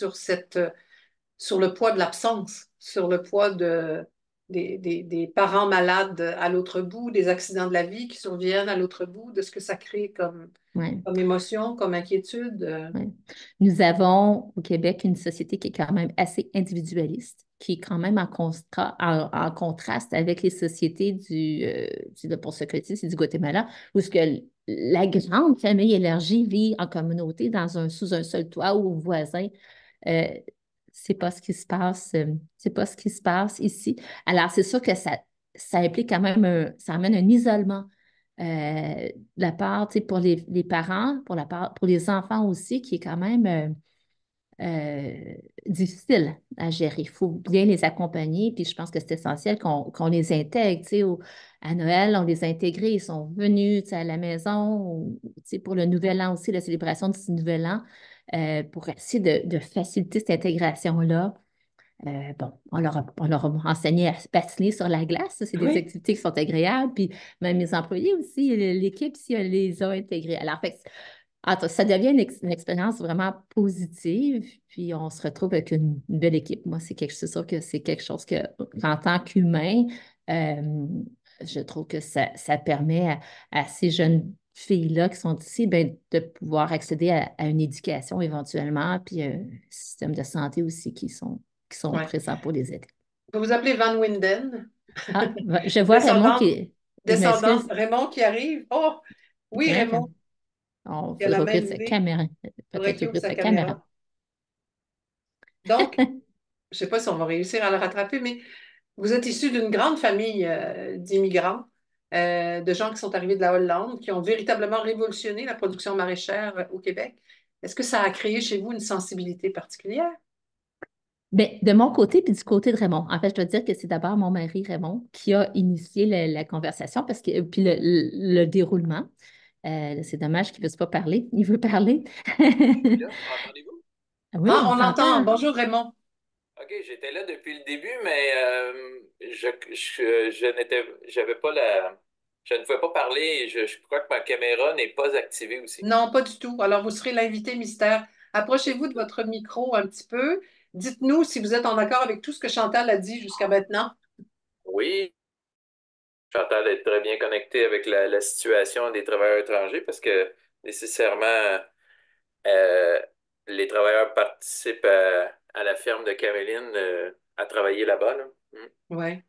sur le poids de l'absence, sur le poids des parents malades à l'autre bout, des accidents de la vie qui surviennent à l'autre bout, de ce que ça crée Ouais. comme émotion, comme inquiétude. Ouais. Nous avons au Québec une société qui est quand même assez individualiste, qui est quand même en contraste avec les sociétés pour ce cas-ci, c'est du Guatemala, où ce que la grande famille élargie vit en communauté sous un seul toit ou voisin. Euh, c'est pas ce qui se passe, c'est pas ce qui se passe ici. Alors, c'est sûr que ça implique quand même ça amène un isolement de la part, tu sais, pour les parents, pour les enfants aussi, qui est quand même difficile à gérer. Il faut bien les accompagner, puis je pense que c'est essentiel qu'on les intègre. Tu sais, à Noël, on les a intégrés, ils sont venus, tu sais, à la maison, tu sais, pour le Nouvel An aussi, la célébration du Nouvel An, pour essayer de faciliter cette intégration-là. Bon, on leur a enseigné à se patiner sur la glace. Ça, c'est des Oui, activités qui sont agréables. Puis même les employés aussi, l'équipe, si elle les a intégrés. Alors, fait, ça devient une expérience vraiment positive. Puis on se retrouve avec une belle équipe. Moi, c'est sûr que c'est quelque chose que, en tant qu'humain, euh, je trouve que ça permet à ces jeunes filles-là qui sont ici, ben, de pouvoir accéder à une éducation éventuellement, puis un système de santé aussi qui sont ouais. présents pour les aider. Vous vous appelez Van Winden, Ah, je vois Raymond descendante, je descendante, m'excuse. Raymond qui arrive. Oh, oui, Hein, Raymond, on qui a la faudrait ouvrir même sa idée. caméra. Faudrait Peut-être qu'il ouvre ouvrir sa sa caméra. caméra. Donc, je ne sais pas si on va réussir à le rattraper, mais vous êtes issu d'une grande famille d'immigrants, de gens qui sont arrivés de la Hollande, qui ont véritablement révolutionné la production maraîchère au Québec. Est-ce que ça a créé chez vous une sensibilité particulière? Bien, de mon côté, puis du côté de Raymond. En fait, je dois dire que c'est d'abord mon mari Raymond qui a initié la conversation puis le déroulement. C'est dommage qu'il ne veut pas parler. Il veut parler. Là, m'entendez-vous? Oui, Ah, on on l'entend. t'entend. Bonjour Raymond. OK, j'étais là depuis le début, mais j'avais pas je ne pouvais pas parler et je crois que ma caméra n'est pas activée aussi. Non, pas du tout. Alors, vous serez l'invité mystère. Approchez-vous de votre micro un petit peu. Dites-nous si vous êtes en accord avec tout ce que Chantal a dit jusqu'à maintenant. Oui, j'entends d'être très bien connecté avec la situation des travailleurs étrangers parce que nécessairement, euh, les travailleurs participent à la ferme de Caroline à travailler là-bas, là. Mm. Ouais.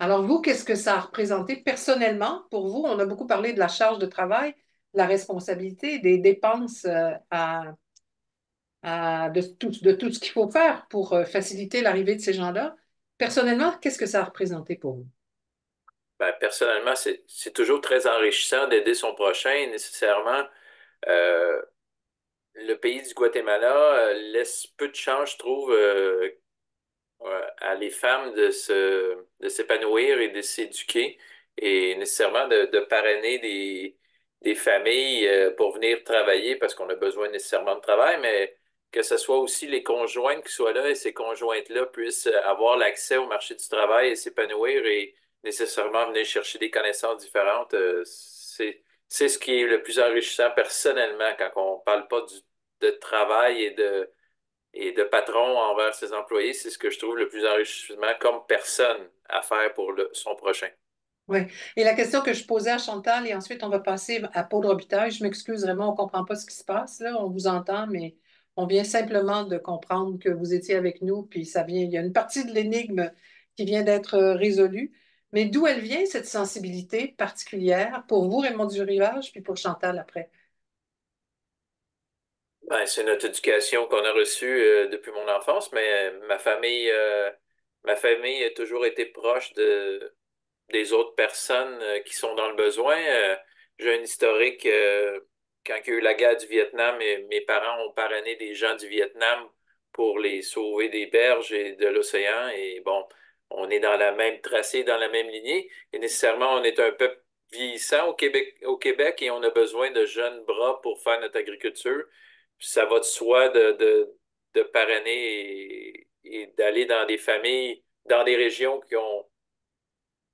Alors, vous, qu'est-ce que ça a représenté personnellement pour vous? On a beaucoup parlé de la charge de travail, de la responsabilité, des dépenses de tout ce qu'il faut faire pour faciliter l'arrivée de ces gens-là. Personnellement, qu'est-ce que ça a représenté pour vous? Ben, personnellement, c'est toujours très enrichissant d'aider son prochain, nécessairement. Euh, le pays du Guatemala laisse peu de chance, je trouve, à les femmes de s'épanouir et de s'éduquer et nécessairement de parrainer des familles pour venir travailler parce qu'on a besoin nécessairement de travail, mais que ce soit aussi les conjointes qui soient là et ces conjointes-là puissent avoir l'accès au marché du travail et s'épanouir et nécessairement venir chercher des connaissances différentes. C'est ce qui est le plus enrichissant personnellement quand on parle pas de travail et de patron envers ses employés, c'est ce que je trouve le plus enrichissant comme personne à faire pour son prochain. Oui. Et la question que je posais à Chantal, et ensuite on va passer à Paul Robitaille. Je m'excuse vraiment, on ne comprend pas ce qui se passe là. On vous entend, mais on vient simplement de comprendre que vous étiez avec nous, puis ça vient, il y a une partie de l'énigme qui vient d'être résolue. Mais d'où elle vient, cette sensibilité particulière pour vous, Raymond Durivage, puis pour Chantal après? Ben, c'est notre éducation qu'on a reçue depuis mon enfance, mais ma famille a toujours été proche des autres personnes qui sont dans le besoin. J'ai un historique, quand il y a eu la guerre du Vietnam, mes parents ont parrainé des gens du Vietnam pour les sauver des berges et de l'océan. Et bon, on est dans la même tracée, dans la même lignée. Et nécessairement, on est un peuple vieillissant au Québec et on a besoin de jeunes bras pour faire notre agriculture. Puis ça va de soi de parrainer et d'aller dans des familles, dans des régions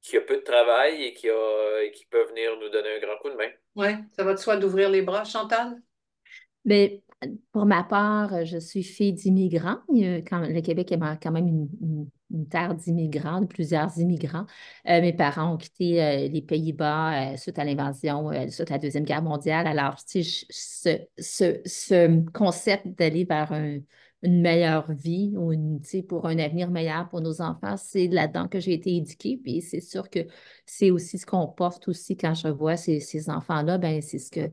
qui a peu de travail et qui peuvent venir nous donner un grand coup de main. Oui, ça va de soi d'ouvrir les bras. Chantal? Mais pour ma part, je suis fille d'immigrants. Le Québec est quand même une terre d'immigrants, de plusieurs immigrants. Mes parents ont quitté les Pays-Bas suite à l'invasion, suite à la Deuxième Guerre mondiale. Alors, tu sais, ce concept d'aller vers une meilleure vie ou tu sais, pour un avenir meilleur pour nos enfants, c'est là-dedans que j'ai été éduquée. Puis c'est sûr que c'est aussi ce qu'on porte aussi quand je vois ces enfants-là, ben c'est ce que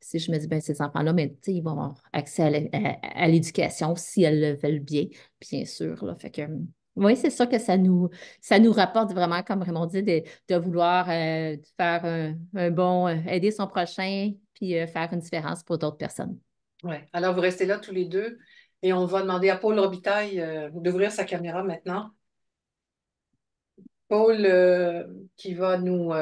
si je me dis, ben, ces enfants-là, mais, tu sais, ils vont avoir accès à l'éducation si elles le veulent bien sûr. Là. Fait que, oui, c'est sûr que ça nous rapporte vraiment, comme Raymond dit, de vouloir faire un bon, aider son prochain, puis faire une différence pour d'autres personnes. Oui. Alors, vous restez là tous les deux et on va demander à Paul Robitaille d'ouvrir sa caméra maintenant. Paul qui va nous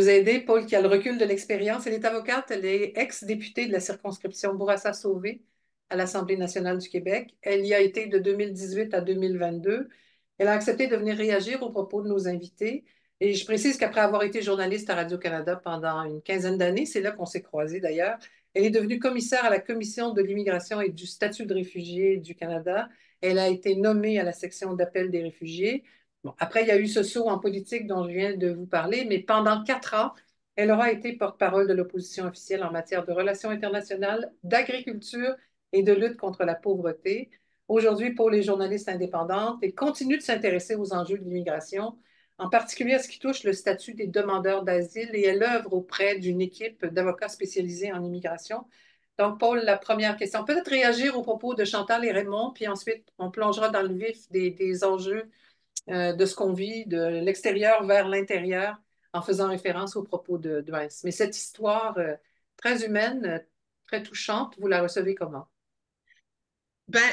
aider. Paul qui a le recul de l'expérience. Elle est avocate, elle est ex-députée de la circonscription Bourassa-Sauvé à l'Assemblée nationale du Québec. Elle y a été de 2018 à 2022. Elle a accepté de venir réagir aux propos de nos invités. Et je précise qu'après avoir été journaliste à Radio-Canada pendant une quinzaine d'années, c'est là qu'on s'est croisés d'ailleurs, elle est devenue commissaire à la Commission de l'immigration et du statut de réfugié du Canada. Elle a été nommée à la section d'appel des réfugiés. Bon, après, il y a eu ce saut en politique dont je viens de vous parler, mais pendant 4 ans, elle aura été porte-parole de l'opposition officielle en matière de relations internationales, d'agriculture et de lutte contre la pauvreté. Aujourd'hui, Paul est journaliste indépendante et continue de s'intéresser aux enjeux de l'immigration, en particulier à ce qui touche le statut des demandeurs d'asile, et elle œuvre auprès d'une équipe d'avocats spécialisés en immigration. Donc, Paul, la première question, peut-être réagir aux propos de Chantal et Raymond, puis ensuite on plongera dans le vif des enjeux de ce qu'on vit de l'extérieur vers l'intérieur en faisant référence aux propos de Vince. Mais cette histoire très humaine, très touchante, vous la recevez comment? Ben,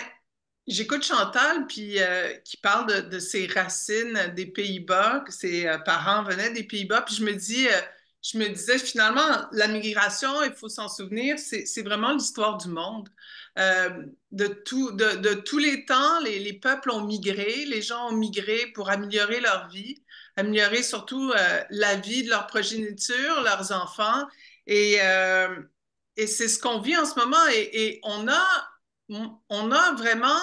j'écoute Chantal puis, qui parle de ses racines des Pays-Bas, que ses parents venaient des Pays-Bas, puis je me disais finalement, la migration, il faut s'en souvenir, c'est vraiment l'histoire du monde. Euh, de tous les temps, les peuples ont migré, les gens ont migré pour améliorer leur vie, améliorer surtout la vie de leur progéniture, leurs enfants, et, euh, et c'est ce qu'on vit en ce moment, et on a vraiment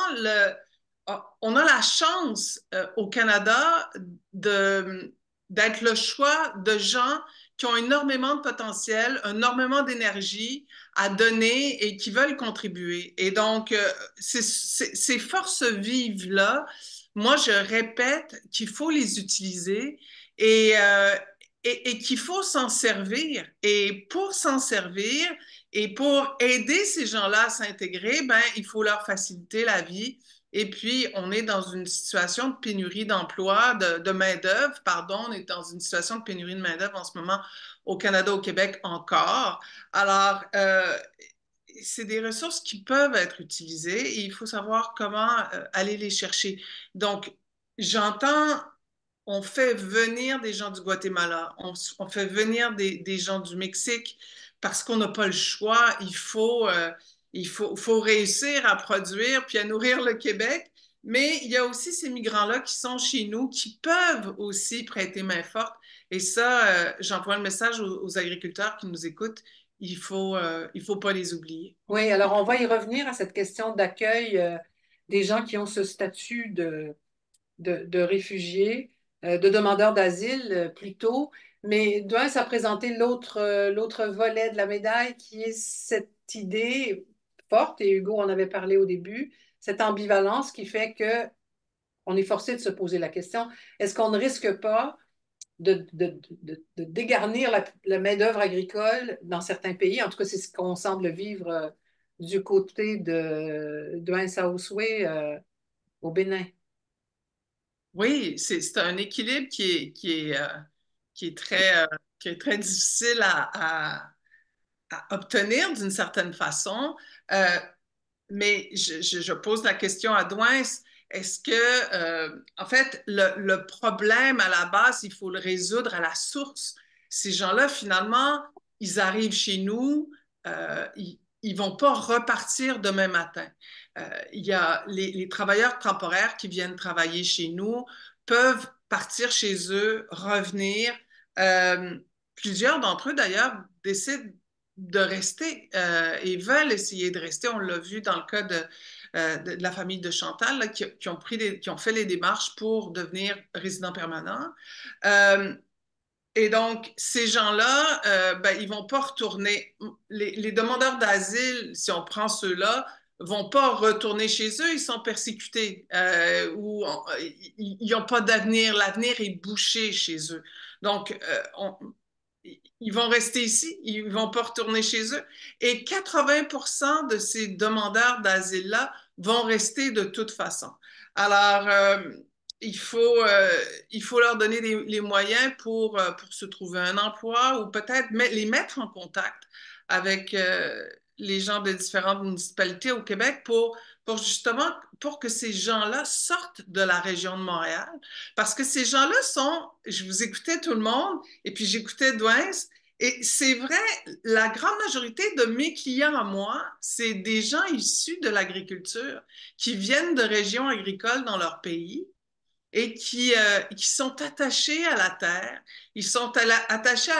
on a la chance au Canada d'être le choix de gens qui ont énormément de potentiel, énormément d'énergie à donner et qui veulent contribuer. Et donc, ces forces vives-là, moi, je répète qu'il faut les utiliser et, euh, et qu'il faut s'en servir. Et pour s'en servir, et pour aider ces gens-là à s'intégrer, ben, il faut leur faciliter la vie. Et puis, on est dans une situation de pénurie d'emploi, de main-d'œuvre, pardon, on est dans une situation de pénurie de main-d'œuvre en ce moment au Canada, au Québec encore. Alors, c'est des ressources qui peuvent être utilisées et il faut savoir comment aller les chercher. Donc, j'entends, on fait venir des gens du Guatemala, on fait venir des gens du Mexique parce qu'on n'a pas le choix. Faut réussir à produire puis à nourrir le Québec. Mais il y a aussi ces migrants-là qui sont chez nous, qui peuvent aussi prêter main forte. Et ça, j'envoie le message aux agriculteurs qui nous écoutent. Il faut pas les oublier. Oui, alors on va y revenir à cette question d'accueil des gens qui ont ce statut de réfugiés, de demandeurs d'asile plutôt. Mais Douin a présenté l'autre volet de la médaille qui est cette idée forte, et Hugo en avait parlé au début, cette ambivalence qui fait que on est forcé de se poser la question, est-ce qu'on ne risque pas de dégarnir la main-d'œuvre agricole dans certains pays? En tout cas, c'est ce qu'on semble vivre du côté de Saousoué au Bénin. Oui, c'est un équilibre qui est très difficile à obtenir d'une certaine façon. Euh, mais je pose la question à Douin, est-ce que, en fait, le problème à la base, il faut le résoudre à la source. Ces gens-là, finalement, ils arrivent chez nous, ils vont pas repartir demain matin. Il y a les travailleurs temporaires qui viennent travailler chez nous peuvent partir chez eux, revenir. Euh, Plusieurs d'entre eux, d'ailleurs, décident de rester et veulent essayer de rester. On l'a vu dans le cas de la famille de Chantal, là, qui ont fait les démarches pour devenir résidents permanents. Et donc, ces gens-là, ben, ils vont pas retourner. Les demandeurs d'asile, si on prend ceux-là, vont pas retourner chez eux, ils sont persécutés ou ils n'ont pas d'avenir. L'avenir est bouché chez eux. Donc, ils vont rester ici, ils ne vont pas retourner chez eux. Et 80% de ces demandeurs d'asile-là vont rester de toute façon. Alors, il faut, euh, il faut leur donner les moyens pour se trouver un emploi ou peut-être les mettre en contact avec les gens de différentes municipalités au Québec pour justement pour que ces gens-là sortent de la région de Montréal. Parce que ces gens-là sont, je vous écoutais tout le monde, et puis j'écoutais Douins, et c'est vrai, la grande majorité de mes clients à moi, c'est des gens issus de l'agriculture qui viennent de régions agricoles dans leur pays et qui sont attachés à la terre, ils sont attachés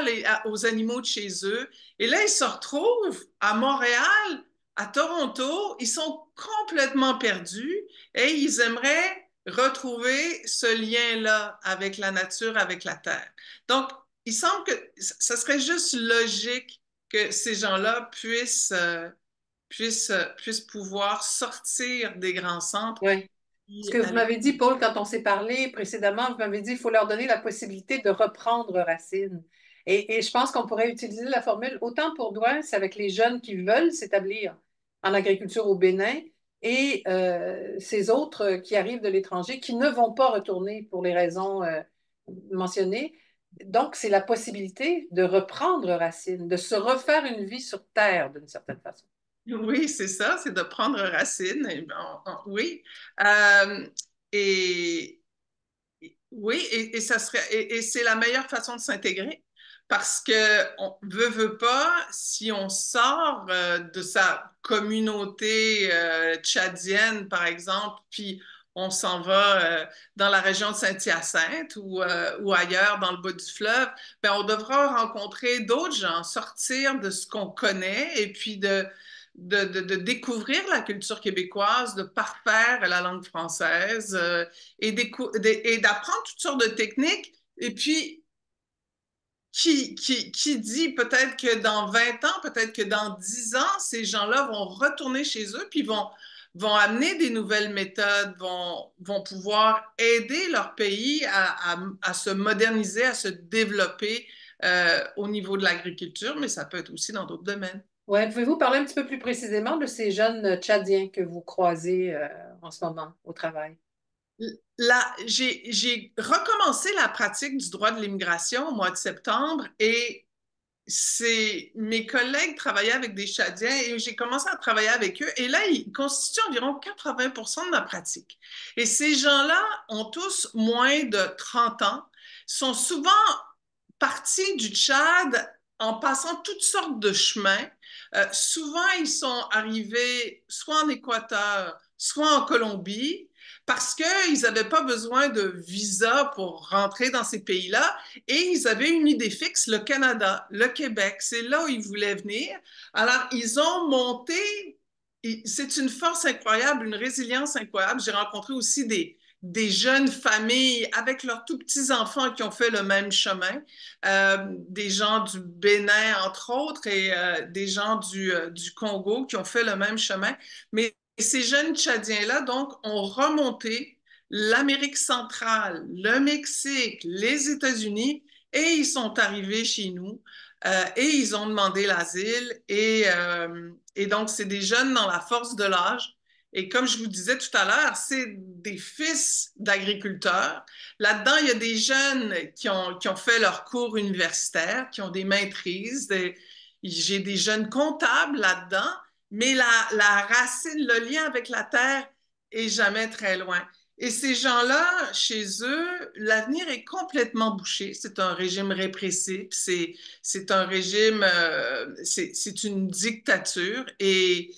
aux animaux de chez eux. Et là, ils se retrouvent à Montréal, à Toronto, ils sont complètement perdus et ils aimeraient retrouver ce lien-là avec la nature, avec la terre. Donc, il semble que ça serait juste logique que ces gens-là puissent pouvoir sortir des grands centres. Oui. Ce que vous m'avez dit, Paul, quand on s'est parlé précédemment, vous m'avez dit qu'il faut leur donner la possibilité de reprendre racine. Et je pense qu'on pourrait utiliser la formule autant pour Douai, c'est avec les jeunes qui veulent s'établir en agriculture au Bénin et ces autres qui arrivent de l'étranger qui ne vont pas retourner pour les raisons mentionnées. Donc, c'est la possibilité de reprendre racine, de se refaire une vie sur Terre d'une certaine façon. Oui, c'est ça, c'est de prendre racine. Oui. Euh, et oui, et ça serait et c'est la meilleure façon de s'intégrer parce que on veut pas, si on sort de sa communauté tchadienne, par exemple, puis on s'en va dans la région de Saint-Hyacinthe ou ailleurs dans le bas du fleuve, ben on devra rencontrer d'autres gens, sortir de ce qu'on connaît et puis de découvrir la culture québécoise, de parfaire la langue française et d'apprendre toutes sortes de techniques. Et puis, qui dit peut-être que dans 20 ans, peut-être que dans 10 ans, ces gens-là vont retourner chez eux, puis vont amener des nouvelles méthodes, vont pouvoir aider leur pays à se moderniser, à se développer au niveau de l'agriculture, mais ça peut être aussi dans d'autres domaines. Ouais, pouvez-vous parler un petit peu plus précisément de ces jeunes Tchadiens que vous croisez en ce moment au travail? Là, j'ai recommencé la pratique du droit de l'immigration au mois de septembre et mes collègues travaillaient avec des Tchadiens et j'ai commencé à travailler avec eux. Et là, ils constituent environ 80% de ma pratique. Et ces gens-là ont tous moins de 30 ans, sont souvent partis du Tchad en passant toutes sortes de chemins. Souvent, ils sont arrivés soit en Équateur, soit en Colombie, parce qu'ils n'avaient pas besoin de visa pour rentrer dans ces pays-là et ils avaient une idée fixe, le Canada, le Québec, c'est là où ils voulaient venir. Alors, ils ont monté, c'est une force incroyable, une résilience incroyable. J'ai rencontré aussi des jeunes familles avec leurs tout petits enfants qui ont fait le même chemin, des gens du Bénin, entre autres, et des gens du Congo qui ont fait le même chemin. Mais ces jeunes Tchadiens-là, donc, ont remonté l'Amérique centrale, le Mexique, les États-Unis, et ils sont arrivés chez nous. Et ils ont demandé l'asile. Et donc, c'est des jeunes dans la force de l'âge. Et comme je vous disais tout à l'heure, c'est des fils d'agriculteurs. Là-dedans, il y a des jeunes qui ont fait leur cours universitaire, qui ont des maîtrises. J'ai des jeunes comptables là-dedans, mais la racine, le lien avec la terre est jamais très loin. Et ces gens-là, chez eux, l'avenir est complètement bouché. C'est un régime répressif, c'est un régime, c'est une dictature et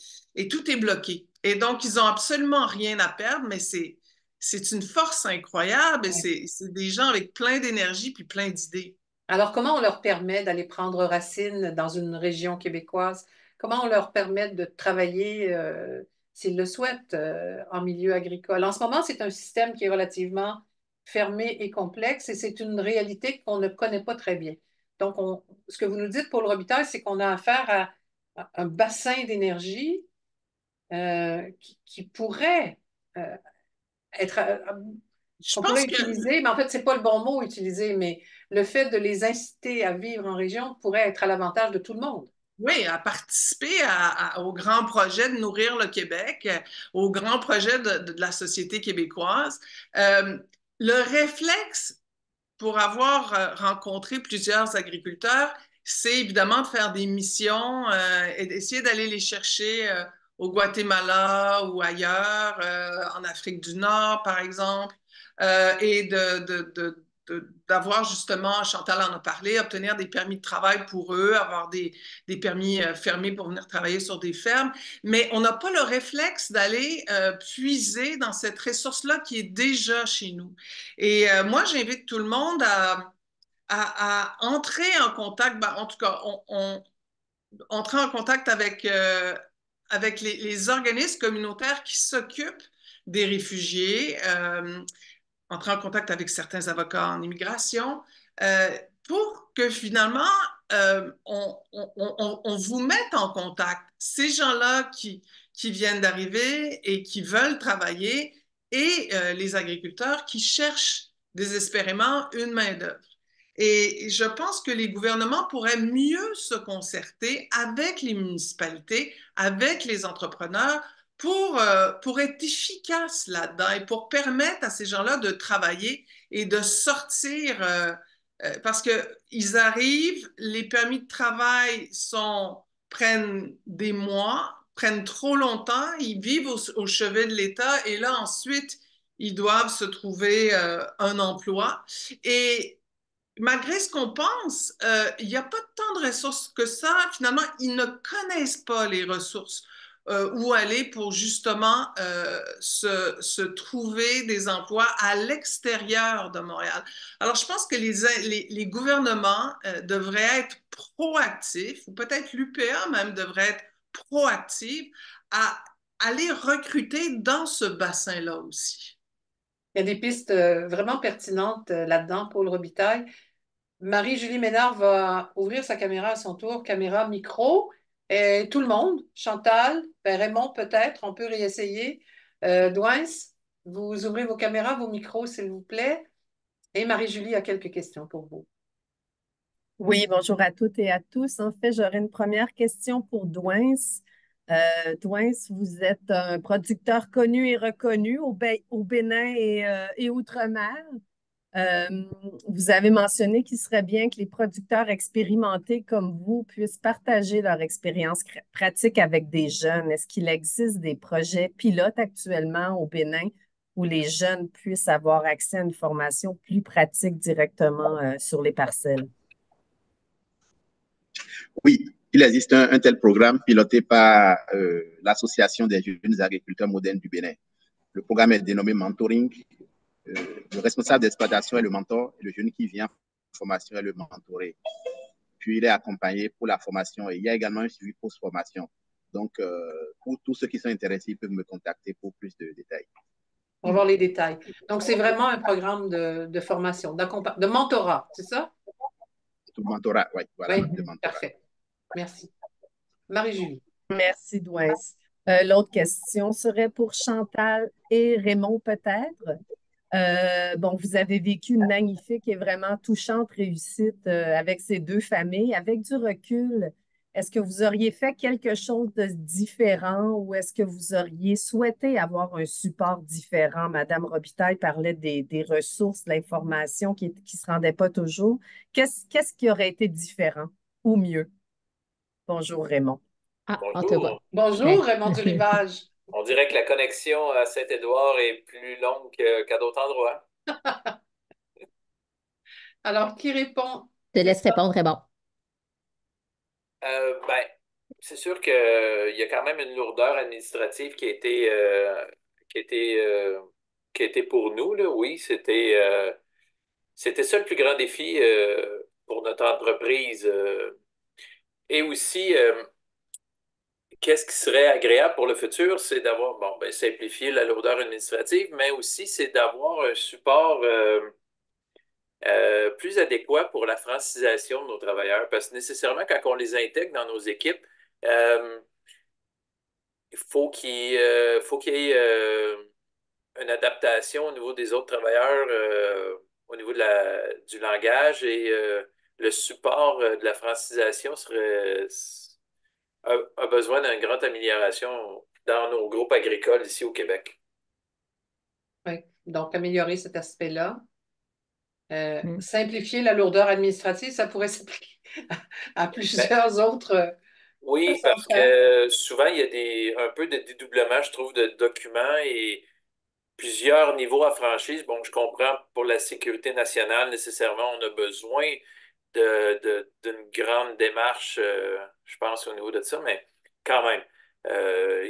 tout est bloqué. Et donc, ils n'ont absolument rien à perdre, mais c'est une force incroyable et c'est des gens avec plein d'énergie puis plein d'idées. Alors, comment on leur permet d'aller prendre racine dans une région québécoise? Comment on leur permet de travailler, s'ils le souhaitent, en milieu agricole? En ce moment, c'est un système qui est relativement fermé et complexe et c'est une réalité qu'on ne connaît pas très bien. Donc, ce que vous nous dites pour le Robitaille, c'est qu'on a affaire à un bassin d'énergie qui pourrait être Je qu'on pourrait pense que utiliser, mais en fait, c'est pas le bon mot utiliser, mais le fait de les inciter à vivre en région pourrait être à l'avantage de tout le monde. oui, à participer au grand projet de nourrir le Québec, au grand projet de la société québécoise. Euh, le réflexe pour avoir rencontré plusieurs agriculteurs, c'est évidemment de faire des missions et d'essayer d'aller les chercher au Guatemala ou ailleurs, en Afrique du Nord, par exemple, et d'avoir justement, Chantal en a parlé, obtenir des permis de travail pour eux, avoir des permis fermés pour venir travailler sur des fermes. Mais on n'a pas le réflexe d'aller puiser dans cette ressource-là qui est déjà chez nous. Et moi, j'invite tout le monde à entrer en contact, ben, en tout cas, entrer en contact avec les organismes communautaires qui s'occupent des réfugiés, entrer en contact avec certains avocats en immigration, euh, pour que finalement, on vous mette en contact. Ces gens-là qui viennent d'arriver et qui veulent travailler et les agriculteurs qui cherchent désespérément une main-d'œuvre. Et je pense que les gouvernements pourraient mieux se concerter avec les municipalités, avec les entrepreneurs pour être efficaces là-dedans et pour permettre à ces gens-là de travailler et de sortir parce qu'ils arrivent, les permis de travail prennent des mois, prennent trop longtemps, ils vivent au chevet de l'État et là ensuite, ils doivent se trouver un emploi. Et malgré ce qu'on pense, il n'y a pas tant de ressources que ça. Finalement, ils ne connaissent pas les ressources où aller pour justement se trouver des emplois à l'extérieur de Montréal. Alors, je pense que les gouvernements devraient être proactifs, ou peut-être l'UPA même devrait être proactive à aller recruter dans ce bassin-là aussi. Il y a des pistes vraiment pertinentes là-dedans, Paul Robitaille. Marie-Julie Ménard va ouvrir sa caméra à son tour, caméra micro. Et tout le monde, Chantal, ben Raymond peut-être, on peut réessayer. Douins, vous ouvrez vos caméras, vos micros, s'il vous plaît. Et Marie-Julie a quelques questions pour vous. Oui, bonjour à toutes et à tous. En fait, j'aurais une première question pour Douins. Douins, vous êtes un producteur connu et reconnu au Bénin et Outre-mer. Euh, Vous avez mentionné qu'il serait bien que les producteurs expérimentés comme vous puissent partager leur expérience pratique avec des jeunes. Est-ce qu'il existe des projets pilotes actuellement au Bénin où les jeunes puissent avoir accès à une formation plus pratique directement sur les parcelles? Oui, il existe un tel programme piloté par l'Association des jeunes agriculteurs modernes du Bénin. Le programme est dénommé Mentoring. Le responsable d'exploitation est le mentor et le jeune qui vient en formation est le mentoré. Puis il est accompagné pour la formation et il y a également un suivi post-formation. Donc, pour tous ceux qui sont intéressés, ils peuvent me contacter pour plus de détails. On va voir les détails. Donc, c'est vraiment un programme de formation, de mentorat, c'est ça? De mentorat, oui, voilà, Oui, de mentorat. parfait. Merci. Marie-Julie. Merci, Douin. L'autre question serait pour Chantal et Raymond, peut-être. Bon, vous avez vécu une magnifique et vraiment touchante réussite avec ces deux familles. Avec du recul, est-ce que vous auriez fait quelque chose de différent ou est-ce que vous auriez souhaité avoir un support différent? Madame Robitaille parlait des ressources, de l'information qui ne se rendaient pas toujours. Qu'est-ce qui aurait été différent ou mieux? Bonjour, Raymond. Ah, en tout cas. Bonjour. Bonjour, Raymond du Rivage. On dirait que la connexion à Saint-Édouard est plus longue qu'à d'autres endroits. Alors, qui répond? Je te laisse répondre, Raymond. Ben, c'est sûr qu'il y a quand même une lourdeur administrative qui a été, euh, qui a été pour nous, là. Oui, c'était ça le plus grand défi pour notre entreprise. Et aussi, qu'est-ce qui serait agréable pour le futur, c'est d'avoir, bon, ben, simplifier la lourdeur administrative, mais aussi c'est d'avoir un support plus adéquat pour la francisation de nos travailleurs. Parce que nécessairement, quand on les intègre dans nos équipes, euh, il faut qu'il y ait une adaptation au niveau des autres travailleurs, au niveau du langage et le support de la francisation a besoin d'une grande amélioration dans nos groupes agricoles ici au Québec. Oui, donc améliorer cet aspect-là. Mm. Simplifier la lourdeur administrative, ça pourrait s'appliquer à Ben, plusieurs autres oui, façons de parce faire. que souvent, il y a un peu de dédoublement, je trouve, de documents et plusieurs niveaux à franchise. Bon, je comprends pour la sécurité nationale, nécessairement, on a besoin d'une grande démarche, je pense, au niveau de ça, mais quand même,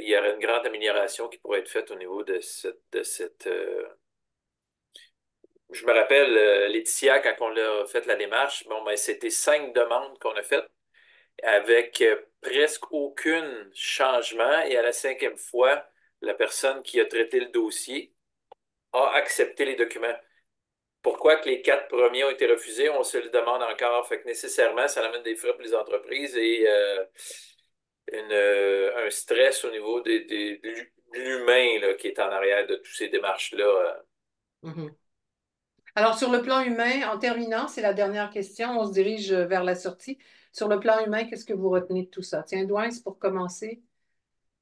il y aurait une grande amélioration qui pourrait être faite au niveau de cette. Je me rappelle, Laetitia, quand on a fait la démarche, bon, ben, c'était 5 demandes qu'on a faites avec presque aucun changement. Et à la 5e fois, la personne qui a traité le dossier a accepté les documents. Pourquoi que les 4 premiers ont été refusés, on se le demande encore. Fait que nécessairement, ça amène des frais pour les entreprises et un stress au niveau de l'humain là, qui est en arrière de toutes ces démarches-là. Mhm. Alors, sur le plan humain, en terminant, c'est la dernière question, on se dirige vers la sortie. Sur le plan humain, qu'est-ce que vous retenez de tout ça? Tiens, Douin, pour commencer,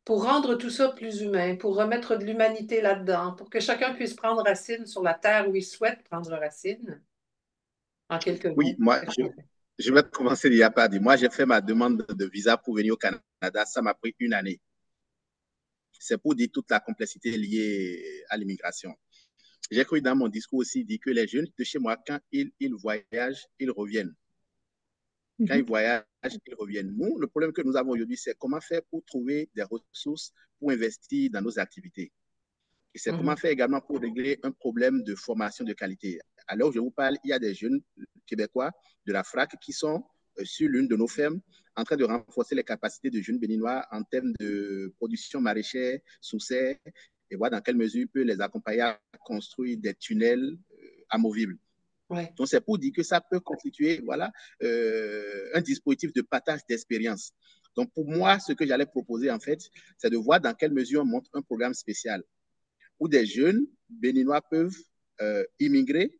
pour rendre tout ça plus humain, pour remettre de l'humanité là-dedans, pour que chacun puisse prendre racine sur la terre où il souhaite prendre racine, en quelques Oui, mots. moi, je vais commencer il n'y a pas dit. Moi, j'ai fait ma demande de visa pour venir au Canada. Ça m'a pris une année. C'est pour dire toute la complexité liée à l'immigration. J'ai cru dans mon discours aussi dire que les jeunes de chez moi, quand ils voyagent, ils reviennent. Quand ils voyagent, ils reviennent. Nous, le problème que nous avons aujourd'hui, c'est comment faire pour trouver des ressources pour investir dans nos activités. Et c'est comment faire également pour régler un problème de formation de qualité. Alors, je vous parle, il y a des jeunes Québécois de la FRAC qui sont sur l'une de nos fermes en train de renforcer les capacités de jeunes béninois en termes de production maraîchère, sous serre, et voir dans quelle mesure il peut les accompagner à construire des tunnels amovibles. Ouais. Donc, c'est pour dire que ça peut constituer voilà, un dispositif de partage d'expérience. Donc, pour moi, ce que j'allais proposer, en fait, c'est de voir dans quelle mesure on monte un programme spécial où des jeunes béninois peuvent immigrer,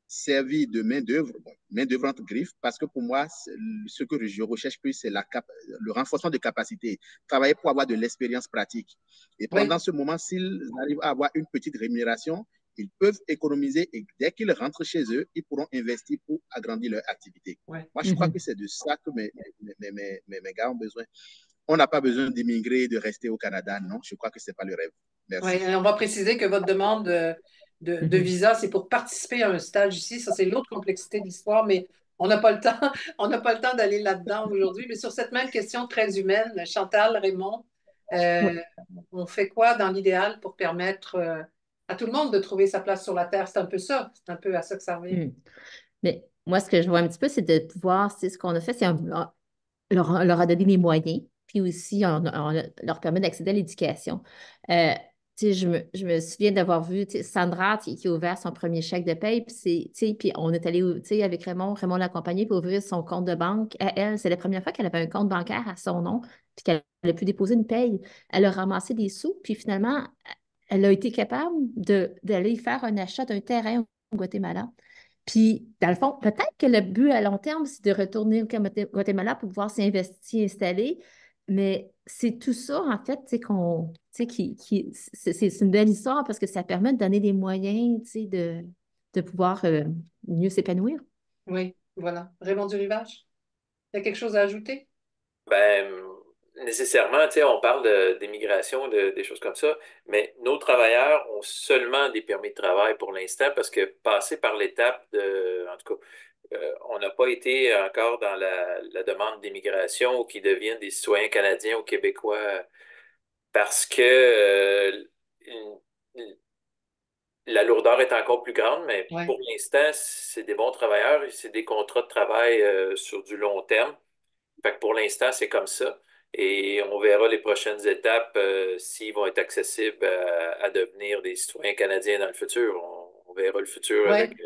servir de main-d'œuvre, main-d'œuvre entre griffes, parce que pour moi, ce que je recherche plus, c'est le renforcement de capacités, travailler pour avoir de l'expérience pratique. Et pendant Oui. ce moment, s'ils arrivent à avoir une petite rémunération, Ils peuvent économiser et dès qu'ils rentrent chez eux, ils pourront investir pour agrandir leur activité. Ouais. Moi, je crois que c'est de ça que mes gars ont besoin. On n'a pas besoin d'immigrer, de rester au Canada, non. Je crois que ce n'est pas le rêve. Merci. Ouais, on va préciser que votre demande de visa, c'est pour participer à un stage ici. Ça, c'est l'autre complexité de l'histoire, mais on n'a pas le temps, on n'a pas le temps d'aller là-dedans aujourd'hui. Mais sur cette même question très humaine, Chantal, Raymond, Oui. on fait quoi dans l'idéal pour permettre à tout le monde de trouver sa place sur la Terre? C'est un peu ça. C'est un peu à ça que ça revient. Mais moi, ce que je vois un petit peu, c'est de pouvoir, c'est ce qu'on a fait, c'est on leur a donné des moyens, puis aussi on leur permet d'accéder à l'éducation. Je me souviens d'avoir vu Sandra qui a ouvert son premier chèque de paye, puis on est allé avec Raymond l'accompagner pour ouvrir son compte de banque à elle. C'est la première fois qu'elle avait un compte bancaire à son nom, puis qu'elle a pu déposer une paye. Elle a ramassé des sous, puis finalement, elle a été capable d'aller faire un achat d'un terrain au Guatemala. Puis, dans le fond, peut-être que le but à long terme, c'est de retourner au Guatemala pour pouvoir s'investir, installer, mais c'est tout ça, en fait, c'est une belle histoire parce que ça permet de donner des moyens, de pouvoir mieux s'épanouir. Oui, voilà. Raymond du Rivage, il y a quelque chose à ajouter? Ben, nécessairement, tu sais, on parle d'immigration, des choses comme ça, mais nos travailleurs ont seulement des permis de travail pour l'instant parce que passer par l'étape en tout cas, on n'a pas été encore dans la demande d'immigration ou qui deviennent des citoyens canadiens ou québécois parce que la lourdeur est encore plus grande, mais Ouais. pour l'instant, c'est des bons travailleurs et c'est des contrats de travail sur du long terme. Fait que pour l'instant, c'est comme ça. Et on verra les prochaines étapes s'ils vont être accessibles à devenir des citoyens canadiens dans le futur. On verra le futur Ouais. avec.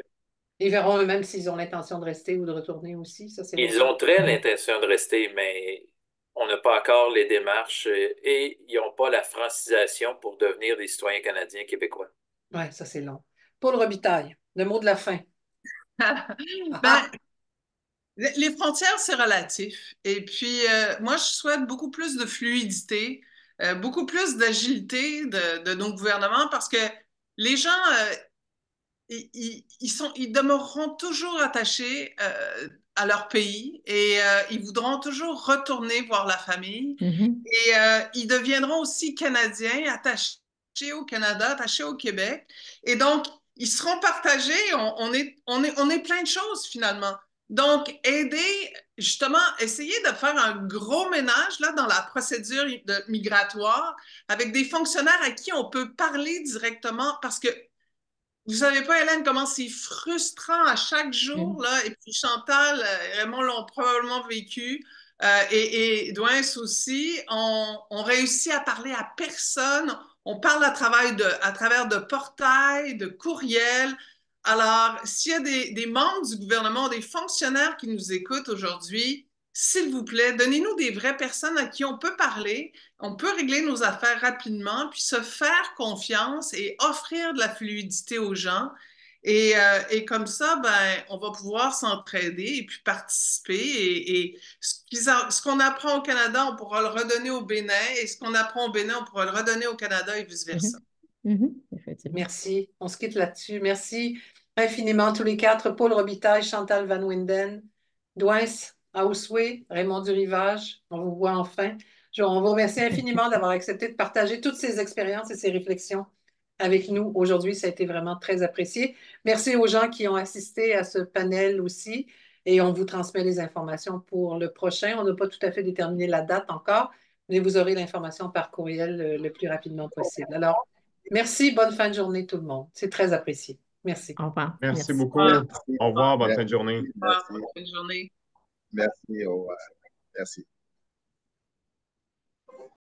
Ils verront eux-mêmes s'ils ont l'intention de rester ou de retourner aussi. Ça, c'est Ils l'autre. ont très l'intention de rester, mais on n'a pas encore les démarches et ils n'ont pas la francisation pour devenir des citoyens canadiens québécois. Ouais, ça, c'est long. Paul Robitaille, le mot de la fin. Ben, les frontières, c'est relatif. Et puis, moi, je souhaite beaucoup plus de fluidité, beaucoup plus d'agilité de nos gouvernements parce que les gens, ils demeureront toujours attachés à leur pays et ils voudront toujours retourner voir la famille. Et ils deviendront aussi Canadiens, attachés au Canada, attachés au Québec. Et donc, ils seront partagés. On est plein de choses finalement. Donc, aider, justement, essayer de faire un gros ménage là, dans la procédure migratoire avec des fonctionnaires à qui on peut parler directement parce que vous savez pas, Hélène, comment c'est frustrant à chaque jour, là. Et puis Chantal, Raymond l'ont probablement vécu. Et Douins aussi, on réussit à parler à personne. On parle à travers de portails, de courriels. Alors, s'il y a des membres du gouvernement, des fonctionnaires qui nous écoutent aujourd'hui, s'il vous plaît, donnez-nous des vraies personnes à qui on peut parler, on peut régler nos affaires rapidement, puis se faire confiance et offrir de la fluidité aux gens. Et comme ça, ben, on va pouvoir s'entraider et puis participer. Et ce qu'on apprend au Canada, on pourra le redonner au Bénin. Et ce qu'on apprend au Bénin, on pourra le redonner au Canada et vice-versa. Effectivement. Merci. On se quitte là-dessus. Merci infiniment tous les quatre. Paul Robitaille, Chantal Van Winden, Douins, Aousoué, Raymond du Rivage. On vous voit enfin. On vous remercie infiniment d'avoir accepté de partager toutes ces expériences et ces réflexions avec nous aujourd'hui. Ça a été vraiment très apprécié. Merci aux gens qui ont assisté à ce panel aussi. Et on vous transmet les informations pour le prochain. On n'a pas tout à fait déterminé la date encore, mais vous aurez l'information par courriel le plus rapidement possible. Alors, merci, bonne fin de journée tout le monde. C'est très apprécié. Merci. Au revoir. Merci beaucoup. Merci. Au revoir, bonne fin de journée. Merci. Bonne journée. Merci. Au revoir. Merci.